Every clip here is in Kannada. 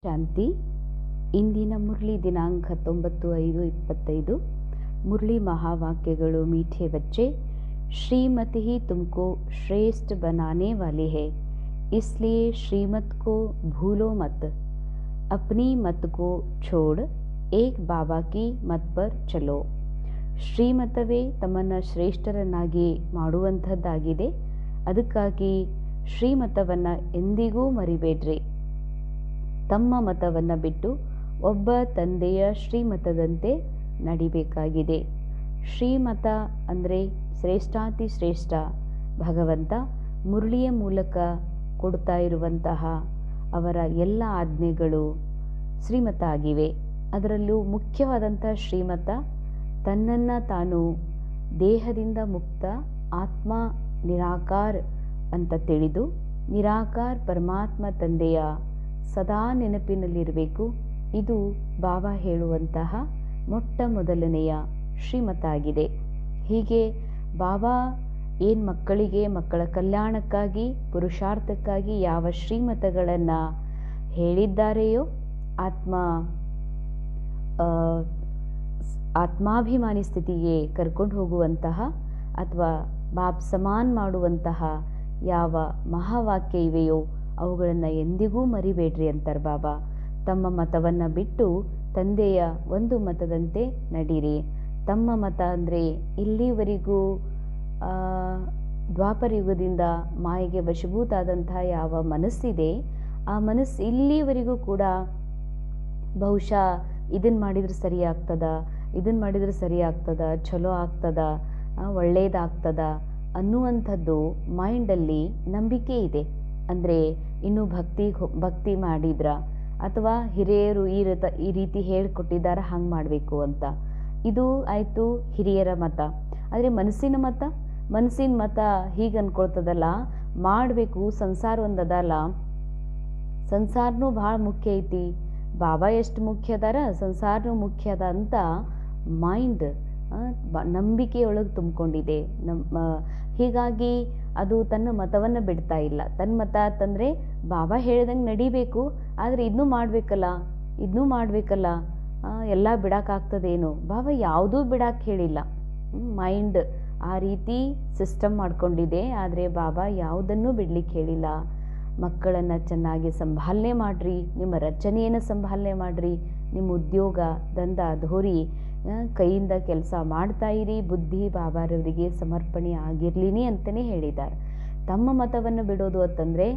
ಶಾಂತಿ. ಇಂದಿನ ಮುರಳಿ ದಿನಾಂಕ 9/5/25. मुरली महावाक्यಗಳು. मीठे बच्चे, श्रीमत ही तुमको श्रेष्ठ बनाने वाली है, इसलिए श्रीमत को भूलो मत. अपनी मत को छोड़ एक बाबा की मत पर चलो. ಶ್ರೀಮತವೇ ತಮ್ಮನ್ನು ಶ್ರೇಷ್ಠರನ್ನಾಗಿ ಮಾಡುವಂಥದ್ದಾಗಿದೆ. ಅದಕ್ಕಾಗಿ ಶ್ರೀಮತವನ್ನು ಎಂದಿಗೂ ಮರಿಬೇಡ್ರಿ. ತಮ್ಮ ಮತವನ್ನು ಬಿಟ್ಟು ಒಬ್ಬ ತಂದೆಯ ಶ್ರೀಮತದಂತೆ ನಡಿಬೇಕಾಗಿದೆ. ಶ್ರೀಮತ ಅಂದರೆ ಶ್ರೇಷ್ಠಾತಿ ಶ್ರೇಷ್ಠ ಭಗವಂತ ಮುರಳಿಯ ಮೂಲಕ ಕೊಡ್ತಾ ಇರುವಂತಹ ಅವರ ಎಲ್ಲ ಆಜ್ಞೆಗಳು ಶ್ರೀಮತ ಆಗಿವೆ. ಅದರಲ್ಲೂ ಮುಖ್ಯವಾದಂಥ ಶ್ರೀಮತ ತನ್ನನ್ನು ತಾನು ದೇಹದಿಂದ ಮುಕ್ತ ಆತ್ಮ ನಿರಾಕಾರ ಅಂತ ತಿಳಿದು ನಿರಾಕಾರ ಪರಮಾತ್ಮ ತಂದೆಯ ಸದಾ ನೆನಪಿನಲ್ಲಿರಬೇಕು. ಇದು ಬಾಬಾ ಹೇಳುವಂತಹ ಮೊಟ್ಟ ಮೊದಲನೆಯ ಶ್ರೀಮತ ಆಗಿದೆ. ಹೀಗೆ ಬಾಬಾ ಏನು ಮಕ್ಕಳಿಗೆ ಮಕ್ಕಳ ಕಲ್ಯಾಣಕ್ಕಾಗಿ ಪುರುಷಾರ್ಥಕ್ಕಾಗಿ ಯಾವ ಶ್ರೀಮತಗಳನ್ನು ಹೇಳಿದ್ದಾರೆಯೋ ಆತ್ಮಾಭಿಮಾನಿ ಸ್ಥಿತಿಗೆ ಕರ್ಕೊಂಡು ಹೋಗುವಂತಹ ಅಥವಾ ಬಾಬ್ ಸಮಾನ್ ಮಾಡುವಂತಹ ಯಾವ ಮಹಾವಾಕ್ಯ ಇವೆಯೋ ಅವುಗಳನ್ನು ಎಂದಿಗೂ ಮರಿಬೇಡ್ರಿ ಅಂತಾರೆ ಬಾಬಾ. ತಮ್ಮ ಮತವನ್ನು ಬಿಟ್ಟು ತಂದೆಯ ಒಂದು ಮತದಂತೆ ನಡೀರಿ. ತಮ್ಮ ಮತ ಅಂದರೆ ಇಲ್ಲಿವರೆಗೂ ದ್ವಾಪರ ಯುಗದಿಂದ ಮಾಯೆಗೆ ವಶಭೂತಾದಂತಹ ಯಾವ ಮನಸ್ಸಿದೆ ಆ ಮನಸ್ಸು ಇಲ್ಲಿವರೆಗೂ ಕೂಡ ಬಹುಶಃ ಇದನ್ನು ಮಾಡಿದರೆ ಸರಿ ಆಗ್ತದ, ಇದನ್ನು ಮಾಡಿದರೆ ಸರಿ ಆಗ್ತದ, ಚಲೋ ಆಗ್ತದ, ಒಳ್ಳೆಯದಾಗ್ತದ ಅನ್ನುವಂಥದ್ದು ಮೈಂಡಲ್ಲಿ ನಂಬಿಕೆ ಇದೆ. ಅಂದರೆ ಇನ್ನೂ ಭಕ್ತಿ ಮಾಡಿದ್ರ ಅಥವಾ ಹಿರಿಯರು ಈ ರೀತಿ ಹೇಳಿಕೊಟ್ಟಿದ್ದಾರ ಹಂಗೆ ಮಾಡಬೇಕು ಅಂತ. ಇದು ಆಯಿತು ಹಿರಿಯರ ಮತ. ಆದರೆ ಮನಸ್ಸಿನ ಮತ ಹೀಗೆ ಅಂದ್ಕೊಳ್ತದಲ್ಲ, ಮಾಡಬೇಕು ಸಂಸಾರ ಒಂದದಲ್ಲ, ಸಂಸಾರನೂ ಭಾಳ ಮುಖ್ಯ ಐತಿ, ಬಾಬಾ ಎಷ್ಟು ಮುಖ್ಯ ಅದಾರ ಸಂಸಾರನೂ ಮುಖ್ಯ ಅದ ಅಂತ ಮೈಂಡ್ ನಂಬಿಕೆಯೊಳಗೆ ತುಂಬಿಕೊಂಡಿದೆ. ಹೀಗಾಗಿ ಅದು ತನ್ನ ಮತವನ್ನು ಬಿಡ್ತಾ ಇಲ್ಲ. ತನ್ನ ಮತ ಅಂತಂದರೆ ಬಾಬಾ ಹೇಳಿದಂಗೆ ನಡಿಬೇಕು, ಆದರೆ ಇದನ್ನೂ ಮಾಡಬೇಕಲ್ಲ, ಎಲ್ಲ ಬಿಡೋಕ್ಕಾಗ್ತದೇನೋ. ಬಾಬಾ ಯಾವುದೂ ಬಿಡಕ್ಕೆ ಹೇಳಿಲ್ಲ. ಮೈಂಡ್ ಆ ರೀತಿ ಸಿಸ್ಟಮ್ ಮಾಡ್ಕೊಂಡಿದೆ. ಆದರೆ ಬಾಬಾ ಯಾವುದನ್ನೂ ಬಿಡ್ಲಿಕ್ಕೆ ಹೇಳಿಲ್ಲ. ಮಕ್ಕಳನ್ನು ಚೆನ್ನಾಗಿ ಸಂಭಾಲನೆ ಮಾಡಿರಿ, ನಿಮ್ಮ ರಚನೆಯನ್ನು ಸಂಭಾಲನೆ ಮಾಡಿರಿ, ನಿಮ್ಮ ಉದ್ಯೋಗ ದಂಧ ಧೋರಿ ಕೈಯಿಂದ ಕೆಲಸ ಮಾಡ್ತಾಯಿರಿ, ಬುದ್ಧಿ ಬಾಬಾರವರಿಗೆ ಸಮರ್ಪಣೆ ಆಗಿರ್ಲಿನಿ ಅಂತಲೇ ಹೇಳಿದ್ದಾರೆ. ತಮ್ಮ ಮತವನ್ನು ಬಿಡೋದು ಅಂತಂದರೆ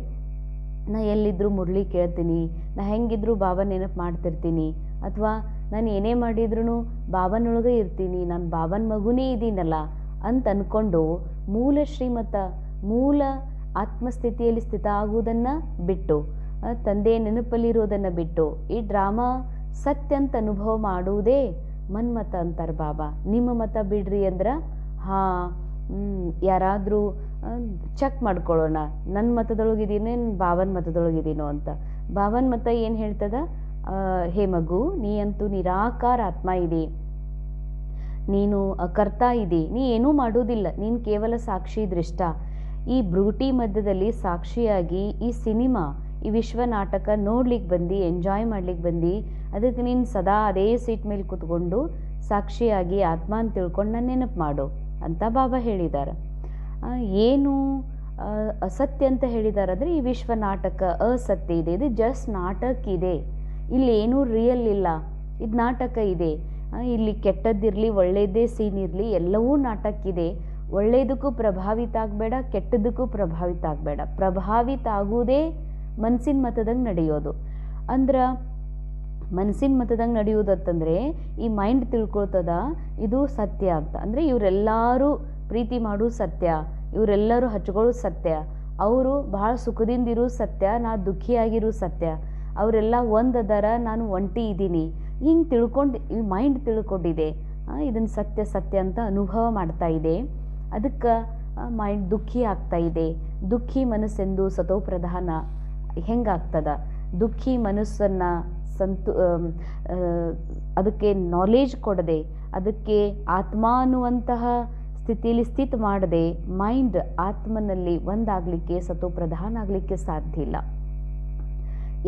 ನಾ ಎಲ್ಲಿದ್ದರೂ ಮುರಳಿ ಕೇಳ್ತೀನಿ, ನಾ ಹೆಂಗಿದ್ರೂ ಬಾಬಾ ನೆನಪು ಮಾಡ್ತಿರ್ತೀನಿ, ಅಥವಾ ನಾನು ಏನೇ ಮಾಡಿದ್ರೂ ಬಾಬನೊಳಗೆ ಇರ್ತೀನಿ, ನಾನು ಬಾಬನ ಮಗುನೇ ಇದ್ದೀನಲ್ಲ ಅಂತ ಅಂದ್ಕೊಂಡು ಮೂಲ ಶ್ರೀಮತ ಮೂಲ ಆತ್ಮಸ್ಥಿತಿಯಲ್ಲಿ ಸ್ಥಿತ ಆಗುವುದನ್ನು ಬಿಟ್ಟು ತಂದೆಯ ನೆನಪಲ್ಲಿರೋದನ್ನು ಬಿಟ್ಟು ಈ ಡ್ರಾಮಾ ಸತ್ಯ ಅಂತ ಅನುಭವ ಮಾಡುವುದೇ ಮನ್ಮತ ಅಂತಾರೆ ಬಾಬಾ. ನಿಮ್ಮ ಮತ ಬಿಡ್ರಿ ಅಂದ್ರೆ ಯಾರಾದರೂ ಚೆಕ್ ಮಾಡ್ಕೊಳ್ಳೋಣ, ನನ್ನ ಮತದೊಳಗಿದ್ದೀನೋ ಬಾಬನ ಮತದೊಳಗಿದ್ದೀನೋ ಅಂತ. ಬಾಬನ ಮತ ಏನು ಹೇಳ್ತದ? ಹೇ ಮಗು, ನೀ ಅಂತೂ ನಿರಾಕಾರ ಆತ್ಮ ಇದೆ, ನೀನು ಕರ್ತಾ ಇದ್ದಿ, ನೀ ಏನೂ ಮಾಡೋದಿಲ್ಲ, ನೀನು ಕೇವಲ ಸಾಕ್ಷಿ ದೃಷ್ಟ. ಈ ಬ್ರೂಟಿ ಮಧ್ಯದಲ್ಲಿ ಸಾಕ್ಷಿಯಾಗಿ ಈ ಸಿನಿಮಾ ಈ ವಿಶ್ವ ನಾಟಕ ನೋಡ್ಲಿಕ್ಕೆ ಬಂದು ಎಂಜಾಯ್ ಮಾಡ್ಲಿಕ್ಕೆ ಬಂದು ಅದಕ್ಕೆ ನೀನು ಸದಾ ಅದೇ ಸೀಟ್ ಮೇಲೆ ಕೂತ್ಕೊಂಡು ಸಾಕ್ಷಿಯಾಗಿ ಆತ್ಮ ಅಂತ ತಿಳ್ಕೊಂಡು ನಾನು ನೆನಪು ಮಾಡು ಅಂತ ಬಾಬಾ ಹೇಳಿದ್ದಾರೆ. ಏನು ಅಸತ್ಯ ಅಂತ ಹೇಳಿದ್ದಾರೆ ಅಂದರೆ ಈ ವಿಶ್ವ ನಾಟಕ ಅಸತ್ಯ ಇದೆ, ಇದು ಜಸ್ಟ್ ನಾಟಕ ಇದೆ, ಇಲ್ಲಿ ಏನೂ ರಿಯಲ್ ಇಲ್ಲ, ಇದು ನಾಟಕ ಇದೆ. ಇಲ್ಲಿ ಕೆಟ್ಟದ್ದಿರಲಿ ಒಳ್ಳೆಯದೇ ಸೀನ್ ಇರಲಿ ಎಲ್ಲವೂ ನಾಟಕ ಇದೆ. ಒಳ್ಳೆಯದಕ್ಕೂ ಪ್ರಭಾವಿತ ಆಗಬೇಡ, ಕೆಟ್ಟದಕ್ಕೂ ಪ್ರಭಾವಿತ ಆಗಬೇಡ. ಪ್ರಭಾವಿತ ಆಗುವುದೇ ಮನಸ್ಸಿನ ಮತದಂಗೆ ನಡೆಯೋದು. ಅಂದ್ರೆ ಮನಸ್ಸಿನ ಮತದಂಗೆ ನಡೆಯೋದಂತಂದರೆ ಈ ಮೈಂಡ್ ತಿಳ್ಕೊಳ್ತದ ಇದು ಸತ್ಯ ಅಂತ. ಅಂದರೆ ಇವರೆಲ್ಲರೂ ಪ್ರೀತಿ ಮಾಡೋದು ಸತ್ಯ, ಇವರೆಲ್ಲರೂ ಹಚ್ಕೊಳ್ಳೋದು ಸತ್ಯ, ಅವರು ಭಾಳ ಸುಖದಿಂದಿರೋ ಸತ್ಯ, ನಾ ದುಃಖಿಯಾಗಿರೋ ಸತ್ಯ, ಅವರೆಲ್ಲ ಒಂದದರ ನಾನು ಒಂಟಿ ಇದ್ದೀನಿ, ಹಿಂಗೆ ತಿಳ್ಕೊಂಡು ಈ ಮೈಂಡ್ ತಿಳ್ಕೊಂಡಿದೆ. ಇದನ್ನು ಸತ್ಯ ಅಂತ ಅನುಭವ ಮಾಡ್ತಾ ಇದೆ. ಅದಕ್ಕೆ ಮೈಂಡ್ ದುಃಖಿ ಆಗ್ತಾ ಇದೆ. ದುಃಖಿ ಮನಸ್ಸೆಂದು ಸತೋಪ್ರಧಾನ ಹೆಂಗಾಗ್ತದ? ದುಃಖಿ ಮನಸ್ಸನ್ನು ಅದಕ್ಕೆ ನಾಲೆಜ್ ಕೊಡದೆ, ಅದಕ್ಕೆ ಆತ್ಮ ಅನ್ನುವಂತಹ ಸ್ಥಿತಿಯಲ್ಲಿ ಸ್ಥಿತ ಮಾಡದೆ ಮೈಂಡ್ ಆತ್ಮನಲ್ಲಿ ಒಂದಾಗಲಿಕ್ಕೆ ಸತೋಪ್ರಧಾನ ಆಗಲಿಕ್ಕೆ ಸಾಧ್ಯ ಇಲ್ಲ.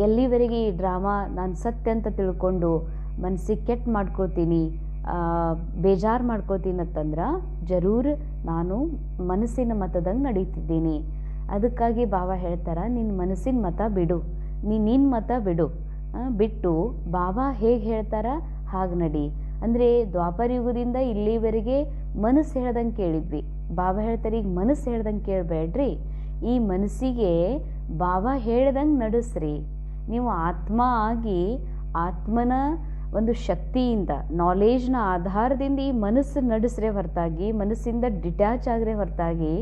ಎಲ್ಲಿವರೆಗೆ ಈ ಡ್ರಾಮಾ ನಾನು ಸತ್ಯ ಅಂತ ತಿಳ್ಕೊಂಡು ಮನಸ್ಸಿಗೆ ಕೆಟ್ಟ ಮಾಡ್ಕೊಳ್ತೀನಿ, ಬೇಜಾರು ಮಾಡ್ಕೊಳ್ತೀನಿ ಅಂತಂದ್ರೆ ಜರೂರ್ ನಾನು ಮನಸ್ಸಿನ ಮತದಂಗೆ ನಡೀತಿದ್ದೀನಿ. ಅದಕ್ಕಾಗಿ ಬಾಬಾ ಹೇಳ್ತಾರ, ನಿನ್ನ ಮನಸ್ಸಿನ ಮತ ಬಿಡು, ನಿನ್ನ ಮತ ಬಿಡು, ಬಿಟ್ಟು ಬಾಬಾ ಹೇಗೆ ಹೇಳ್ತಾರ ಹಾಗೆ ನಡಿ. ಅಂದರೆ ದ್ವಾಪರ ಯುಗದಿಂದ ಇಲ್ಲಿವರೆಗೆ ಮನಸ್ಸು ಹೇಳ್ದಂಗೆ ಕೇಳಿದ್ವಿ. ಬಾಬಾ ಹೇಳ್ತಾರೆ ಈಗ ಮನಸ್ಸು ಹೇಳ್ದಂಗೆ ಕೇಳಬೇಡ್ರಿ, ಈ ಮನಸ್ಸಿಗೆ ಬಾಬಾ ಹೇಳ್ದಂಗೆ ನಡೆಸ್ರಿ. ನೀವು ಆತ್ಮ ಆಗಿ ಆತ್ಮನ ಒಂದು ಶಕ್ತಿಯಿಂದ ನಾಲೇಜ್ನ ಆಧಾರದಿಂದ ಈ ಮನಸ್ಸು ನಡೆಸ್ರೆ ಹೊರತಾಗಿ, ಮನಸ್ಸಿಂದ ಡಿಟ್ಯಾಚ್ ಆಗ್ರೆ ಹೊರತಾಗಿ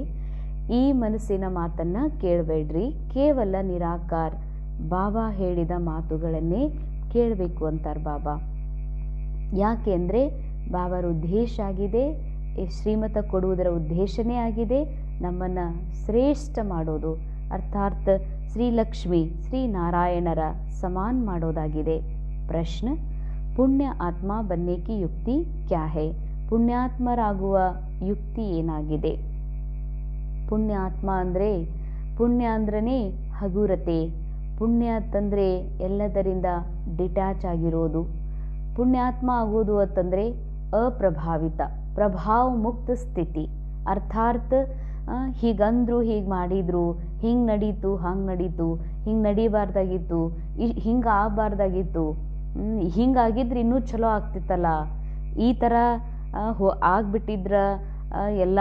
ಈ ಮನಸ್ಸಿನ ಮಾತನ್ನು ಕೇಳಬೇಡ್ರಿ. ಕೇವಲ ನಿರಾಕಾರ ಬಾಬಾ ಹೇಳಿದ ಮಾತುಗಳನ್ನೇ ಕೇಳಬೇಕು ಅಂತಾರೆ ಬಾಬಾ. ಯಾಕೆ ಅಂದರೆ ಬಾಬಾರ ಉದ್ದೇಶ ಆಗಿದೆ, ಶ್ರೀಮತ ಕೊಡುವುದರ ಉದ್ದೇಶನೇ ಆಗಿದೆ ನಮ್ಮನ್ನು ಶ್ರೇಷ್ಠ ಮಾಡೋದು, ಅರ್ಥಾತ್ ಶ್ರೀಲಕ್ಷ್ಮಿ ಶ್ರೀನಾರಾಯಣರ ಸಮಾನ ಮಾಡೋದಾಗಿದೆ. ಪ್ರಶ್ನೆ, ಪುಣ್ಯ ಆತ್ಮ ಬನ್ನೆ ಕಿ ಯುಕ್ತಿ ಕ್ಯಾ ಹೈ? ಪುಣ್ಯಾತ್ಮರಾಗುವ ಯುಕ್ತಿ ಏನಾಗಿದೆ? ಪುಣ್ಯಾತ್ಮ ಅಂದರೆ, ಪುಣ್ಯ ಅಂದ್ರೇ ಹಗುರತೆ, ಪುಣ್ಯ ಅಂತಂದರೆ ಎಲ್ಲದರಿಂದ ಡಿಟ್ಯಾಚ್ ಆಗಿರೋದು. ಪುಣ್ಯಾತ್ಮ ಆಗೋದು ಅಂತಂದರೆ ಅಪ್ರಭಾವಿತ, ಪ್ರಭಾವ ಮುಕ್ತ ಸ್ಥಿತಿ. ಅರ್ಥಾತ್ ಹೀಗಂದ್ರು ಹೀಗೆ ಮಾಡಿದ್ರು, ಹಿಂಗೆ ನಡೀತು ಹಂಗೆ ನಡೀತು, ಹಿಂಗೆ ನಡೀಬಾರ್ದಾಗಿತ್ತು, ಹಿಂಗೆ ಆಗಬಾರ್ದಾಗಿತ್ತು, ಹಿಂಗಾಗಿದ್ರೆ ಇನ್ನೂ ಚಲೋ ಆಗ್ತಿತ್ತಲ್ಲ, ಈ ಥರ ಆಗ್ಬಿಟ್ಟಿದ್ರ ಎಲ್ಲ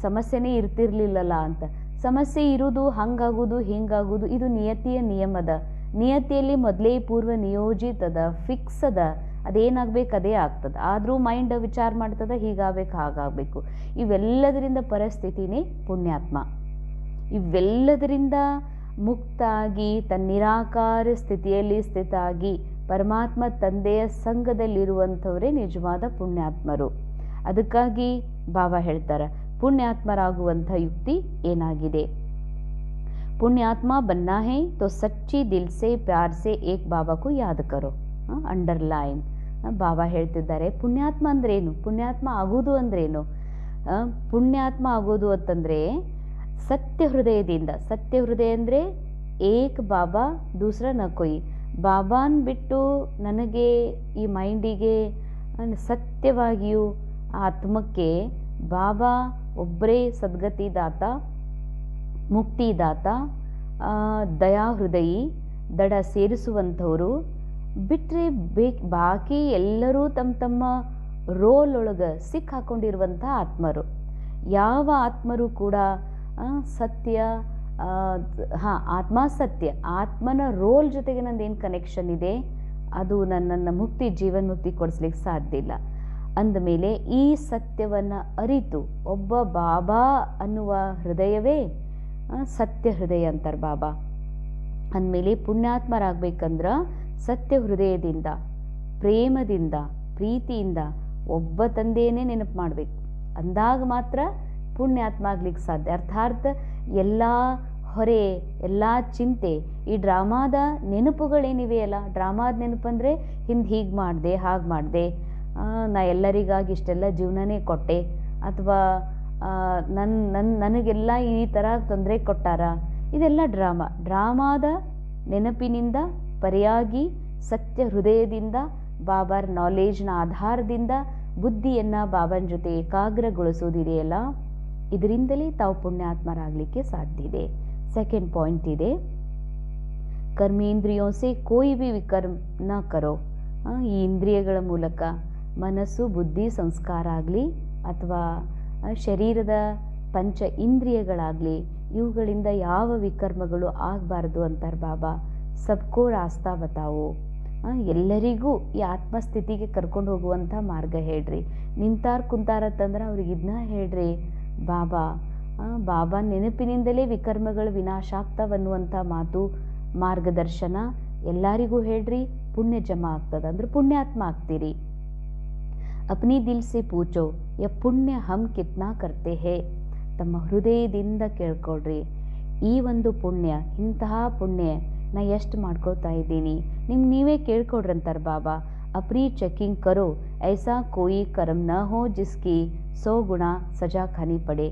ಸಮಸ್ಯೆನೇ ಇರ್ತಿರ್ಲಿಲ್ಲಲ್ಲ ಅಂತ. ಸಮಸ್ಯೆ ಇರುವುದು, ಹಂಗಾಗೋದು ಹಿಂಗಾಗೋದು ಇದು ನಿಯತಿಯ ನಿಯಮದ. ನಿಯತಿಯಲ್ಲಿ ಮೊದಲೇ ಪೂರ್ವ ನಿಯೋಜಿತ ಅದ, ಫಿಕ್ಸ್ ಅದ, ಅದೇನಾಗಬೇಕು ಅದೇ ಆಗ್ತದೆ. ಆದರೂ ಮೈಂಡ್ ವಿಚಾರ ಮಾಡ್ತದೆ ಹೀಗಾಗಬೇಕು ಹಾಗಾಗಬೇಕು. ಇವೆಲ್ಲದರಿಂದ ಪರಿಸ್ಥಿತಿನೇ ಪುಣ್ಯಾತ್ಮ. ಇವೆಲ್ಲದರಿಂದ ಮುಕ್ತಾಗಿ ತನ್ನ ನಿರಾಕಾರ ಸ್ಥಿತಿಯಲ್ಲಿ ಸ್ಥಿತಾಗಿ ಪರಮಾತ್ಮ ತಂದೆಯ ಸಂಘದಲ್ಲಿರುವಂಥವರೇ ನಿಜವಾದ ಪುಣ್ಯಾತ್ಮರು. ಅದಕ್ಕಾಗಿ ಬಾಬಾ ಹೇಳ್ತಾರೆ ಪುಣ್ಯಾತ್ಮರಾಗುವಂಥ ಯುಕ್ತಿ ಏನಾಗಿದೆ? पुण्यात्मा बनना है तो सच्ची दिल से प्यार से एक बाबा को याद करो. ಅಂಡರ್ಲೈನ್. ಬಾಬಾ ಹೇಳ್ತಿದ್ದಾರೆ ಪುಣ್ಯಾತ್ಮ ಅಂದ್ರೇನು, ಪುಣ್ಯಾತ್ಮ ಆಗೋದು ಅಂದ್ರೇನು? ಪುಣ್ಯಾತ್ಮ ಆಗೋದು ಅಂತಂದರೆ ಸತ್ಯ ಹೃದಯದಿಂದ. ಸತ್ಯ ಹೃದಯ ಅಂದರೆ ಏಕ್ ಬಾಬಾ ದೂಸರ ನ ಕೊಯ್. ಬಾಬಾನ್ ಬಿಟ್ಟು ನನಗೆ ಈ ಮೈಂಡಿಗೆ ಸತ್ಯವಾಗಿಯೂ ಆತ್ಮಕ್ಕೆ ಬಾಬಾ ಒಬ್ಬರೇ ಸದ್ಗತಿದಾತ, ಮುಕ್ತಿದಾತ, ದಯಾಹೃದಯಿ, ದಡ ಸೇರಿಸುವಂಥವರು. ಬಿಟ್ಟರೆ ಬಾಕಿ ಎಲ್ಲರೂ ತಮ್ಮ ತಮ್ಮ ರೋಲ್ ಒಳಗೆ ಸಿಕ್ಕಾಕೊಂಡಿರುವಂಥ ಆತ್ಮರು. ಯಾವ ಆತ್ಮರು ಕೂಡ ಸತ್ಯ, ಆತ್ಮ ಸತ್ಯ, ಆತ್ಮನ ರೋಲ್ ಜೊತೆಗೆ ನಂದೇನು ಕನೆಕ್ಷನ್ ಇದೆ ಅದು ನನ್ನನ್ನು ಮುಕ್ತಿ, ಜೀವನ್ ಮುಕ್ತಿ ಕೊಡಿಸ್ಲಿಕ್ಕೆ ಸಾಧ್ಯ ಇಲ್ಲ. ಅಂದಮೇಲೆ ಈ ಸತ್ಯವನ್ನು ಅರಿತು ಒಬ್ಬ ಬಾಬಾ ಅನ್ನುವ ಹೃದಯವೇ ಸತ್ಯ ಹೃದಯ ಅಂತಾರೆ ಬಾಬಾ. ಅಂದಮೇಲೆ ಪುಣ್ಯಾತ್ಮರಾಗಬೇಕಂದ್ರೆ ಸತ್ಯ ಹೃದಯದಿಂದ, ಪ್ರೇಮದಿಂದ, ಪ್ರೀತಿಯಿಂದ ಒಬ್ಬ ತಂದೆಯೇ ನೆನಪು ಮಾಡಬೇಕು. ಅಂದಾಗ ಮಾತ್ರ ಪುಣ್ಯಾತ್ಮ ಆಗ್ಲಿಕ್ಕೆ ಸಾಧ್ಯ. ಅರ್ಥಾತ್ ಎಲ್ಲ ಹೊರೆ, ಎಲ್ಲ ಚಿಂತೆ, ಈ ಡ್ರಾಮಾದ ನೆನಪುಗಳೇನಿವೆಯಲ್ಲ, ಡ್ರಾಮಾದ ನೆನಪಂದರೆ ಹಿಂದೆ ಹೀಗೆ ಮಾಡಿದೆ ಹಾಗೆ ಮಾಡಿದೆ, ನಾ ಎಲ್ಲರಿಗಾಗಿ ಇಷ್ಟೆಲ್ಲ ಜೀವನನೇ ಕೊಟ್ಟೆ, ಅಥವಾ ನನಗೆಲ್ಲ ಈ ಥರ ತೊಂದರೆ ಕೊಟ್ಟಾರ, ಇದೆಲ್ಲ ಡ್ರಾಮಾದ ನೆನಪಿನಿಂದ ಪರಿಯಾಗಿ ಸತ್ಯ ಹೃದಯದಿಂದ ಬಾಬಾರ ನಾಲೇಜ್ನ ಆಧಾರದಿಂದ ಬುದ್ಧಿಯನ್ನು ಬಾಬಾನ ಜೊತೆ ಏಕಾಗ್ರಗೊಳಿಸೋದಿದೆಯಲ್ಲ, ಇದರಿಂದಲೇ ತಾವು ಪುಣ್ಯಾತ್ಮರಾಗಲಿಕ್ಕೆ ಸಾಧ್ಯ ಇದೆ. ಸೆಕೆಂಡ್ ಪಾಯಿಂಟ್ ಇದೆ, ಕರ್ಮೇಂದ್ರಿಯೋ ಸೆ ಕೋಯಿ ಭಿ ವಿಕರ್ಮ ನ ಕರೋ. ಈ ಇಂದ್ರಿಯಗಳ ಮೂಲಕ ಮನಸ್ಸು, ಬುದ್ಧಿ, ಸಂಸ್ಕಾರ ಆಗಲಿ ಅಥವಾ ಶರೀರದ ಪಂಚ ಇಂದ್ರಿಯಗಳಾಗಲಿ, ಇವುಗಳಿಂದ ಯಾವ ವಿಕರ್ಮಗಳು ಆಗಬಾರ್ದು ಅಂತಾರೆ ಬಾಬಾ. ಸಬ್ಕೋ ರಾಸ್ತಾ ಬತಾವೋ. ಎಲ್ಲರಿಗೂ ಈ ಆತ್ಮಸ್ಥಿತಿಗೆ ಕರ್ಕೊಂಡು ಹೋಗುವಂಥ ಮಾರ್ಗ ಹೇಳ್ರಿ. ನಿಂತಾರ ಕುಂತಾರತ್ತಂದ್ರೆ ಅವ್ರಿಗೆ ಇದನ್ನ ಹೇಳ್ರಿ. ಬಾಬಾ ನೆನಪಿನಿಂದಲೇ ವಿಕರ್ಮಗಳು ವಿನಾಶ ಆಗ್ತಾವನ್ನುವಂಥ ಮಾತು, ಮಾರ್ಗದರ್ಶನ ಎಲ್ಲರಿಗೂ ಹೇಳ್ರಿ. ಪುಣ್ಯ ಜಮಾ ಆಗ್ತದೆ, ಅಂದ್ರೆ ಪುಣ್ಯಾತ್ಮ ಆಗ್ತೀರಿ. ಅಪ್ನಿ ದಿಲ್ ಸೆ ಪೂಚೋ ಯ ಪುಣ್ಯ ಹಮ್ ಕಿತ್ನಾ ಕರ್ತೆ ಹೇ. ತಮ್ಮ ಹೃದಯದಿಂದ ಕೇಳ್ಕೊಳ್ರಿ, ಈ ಒಂದು ಪುಣ್ಯ, ಇಂತಹ ಪುಣ್ಯ ನಾ ಎಷ್ಟು ಮಾಡ್ಕೊಳ್ತಾ ಇದ್ದೀನಿ, ನೀವೇ ಕೇಳ್ಕೊಡ್ರಿ ಅಂತಾರೆ ಬಾಬಾ. ಅಪ್ರಿ ಚೆಕಿಂಗ್ ಕರೋ, ಐಸಾ ಕೋಯಿ ಕರ್ಮ್ ನ ಹೋ ಜಿಸ್ಕಿ 100 ಗುಣ ಸಜಾ ಖಾನಿ ಪಡೆ.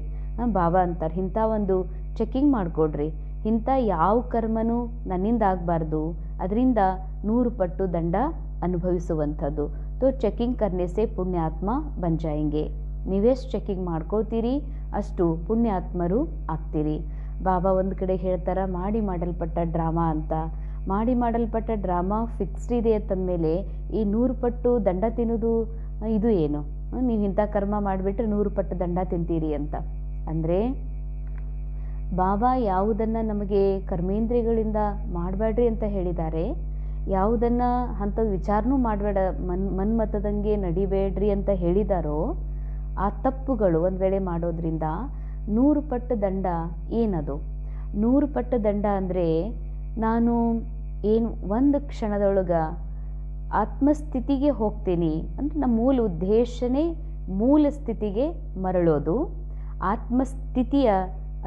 ಬಾಬಾ ಅಂತಾರೆ, ಇಂಥ ಒಂದು ಚೆಕಿಂಗ್ ಮಾಡಿಕೊಡ್ರಿ, ಇಂಥ ಯಾವ ಕರ್ಮನೂ ನನ್ನಿಂದ ಆಗಬಾರ್ದು, ಅದರಿಂದ 100 ಪಟ್ಟು ದಂಡ ಅನುಭವಿಸುವಂಥದ್ದು. ತೋ ಚೆಕಿಂಗ್ ಕರ್ನೆ ಸೆ ಪುಣ್ಯಾತ್ಮ ಬನ್ ಜಾಯೆಂಗೆ. ನೀವೆಷ್ಟು ಚೆಕಿಂಗ್ ಮಾಡ್ಕೊಳ್ತೀರಿ ಅಷ್ಟು ಪುಣ್ಯಾತ್ಮರು ಆಗ್ತೀರಿ. ಬಾಬಾ ಒಂದು ಕಡೆ ಹೇಳ್ತಾರ ಮಾಡಲ್ಪಟ್ಟ ಡ್ರಾಮಾ ಅಂತ. ಮಾಡಲ್ಪಟ್ಟ ಡ್ರಾಮಾ ಫಿಕ್ಸ್ಡ್ ಇದೆ ಅಂತಂದಮೇಲೆ ಈ 100 ಪಟ್ಟು ದಂಡ ತಿನ್ನೋದು ಇದು ಏನು? ನೀವು ಇಂಥ ಕರ್ಮ ಮಾಡಿಬಿಟ್ರೆ 100 ಪಟ್ಟು ದಂಡ ತಿಂತೀರಿ ಅಂತ. ಅಂದರೆ ಬಾಬಾ ಯಾವುದನ್ನು ನಮಗೆ ಕರ್ಮೇಂದ್ರಿಯಗಳಿಂದ ಮಾಡಬೇಡ್ರಿ ಅಂತ ಹೇಳಿದ್ದಾರೆ, ಯಾವುದನ್ನು ಅಂಥದ್ದು ವಿಚಾರನೂ ಮಾಡಬೇಡ, ಮನ್ಮತದಂಗೆ ನಡಿಬೇಡ್ರಿ ಅಂತ ಹೇಳಿದಾರೋ ಆ ತಪ್ಪುಗಳು ಒಂದು ವೇಳೆ ಮಾಡೋದ್ರಿಂದ 100 ಪಟ್ಟು ದಂಡ ಏನದು? 100 ಪಟ್ಟು ದಂಡ ಅಂದರೆ ನಾನು ಏನು ಒಂದು ಕ್ಷಣದೊಳಗೆ ಆತ್ಮಸ್ಥಿತಿಗೆ ಹೋಗ್ತೀನಿ ಅಂದರೆ ನಮ್ಮ ಮೂಲ ಉದ್ದೇಶನೇ ಮೂಲ ಸ್ಥಿತಿಗೆ ಮರಳೋದು, ಆತ್ಮಸ್ಥಿತಿಯ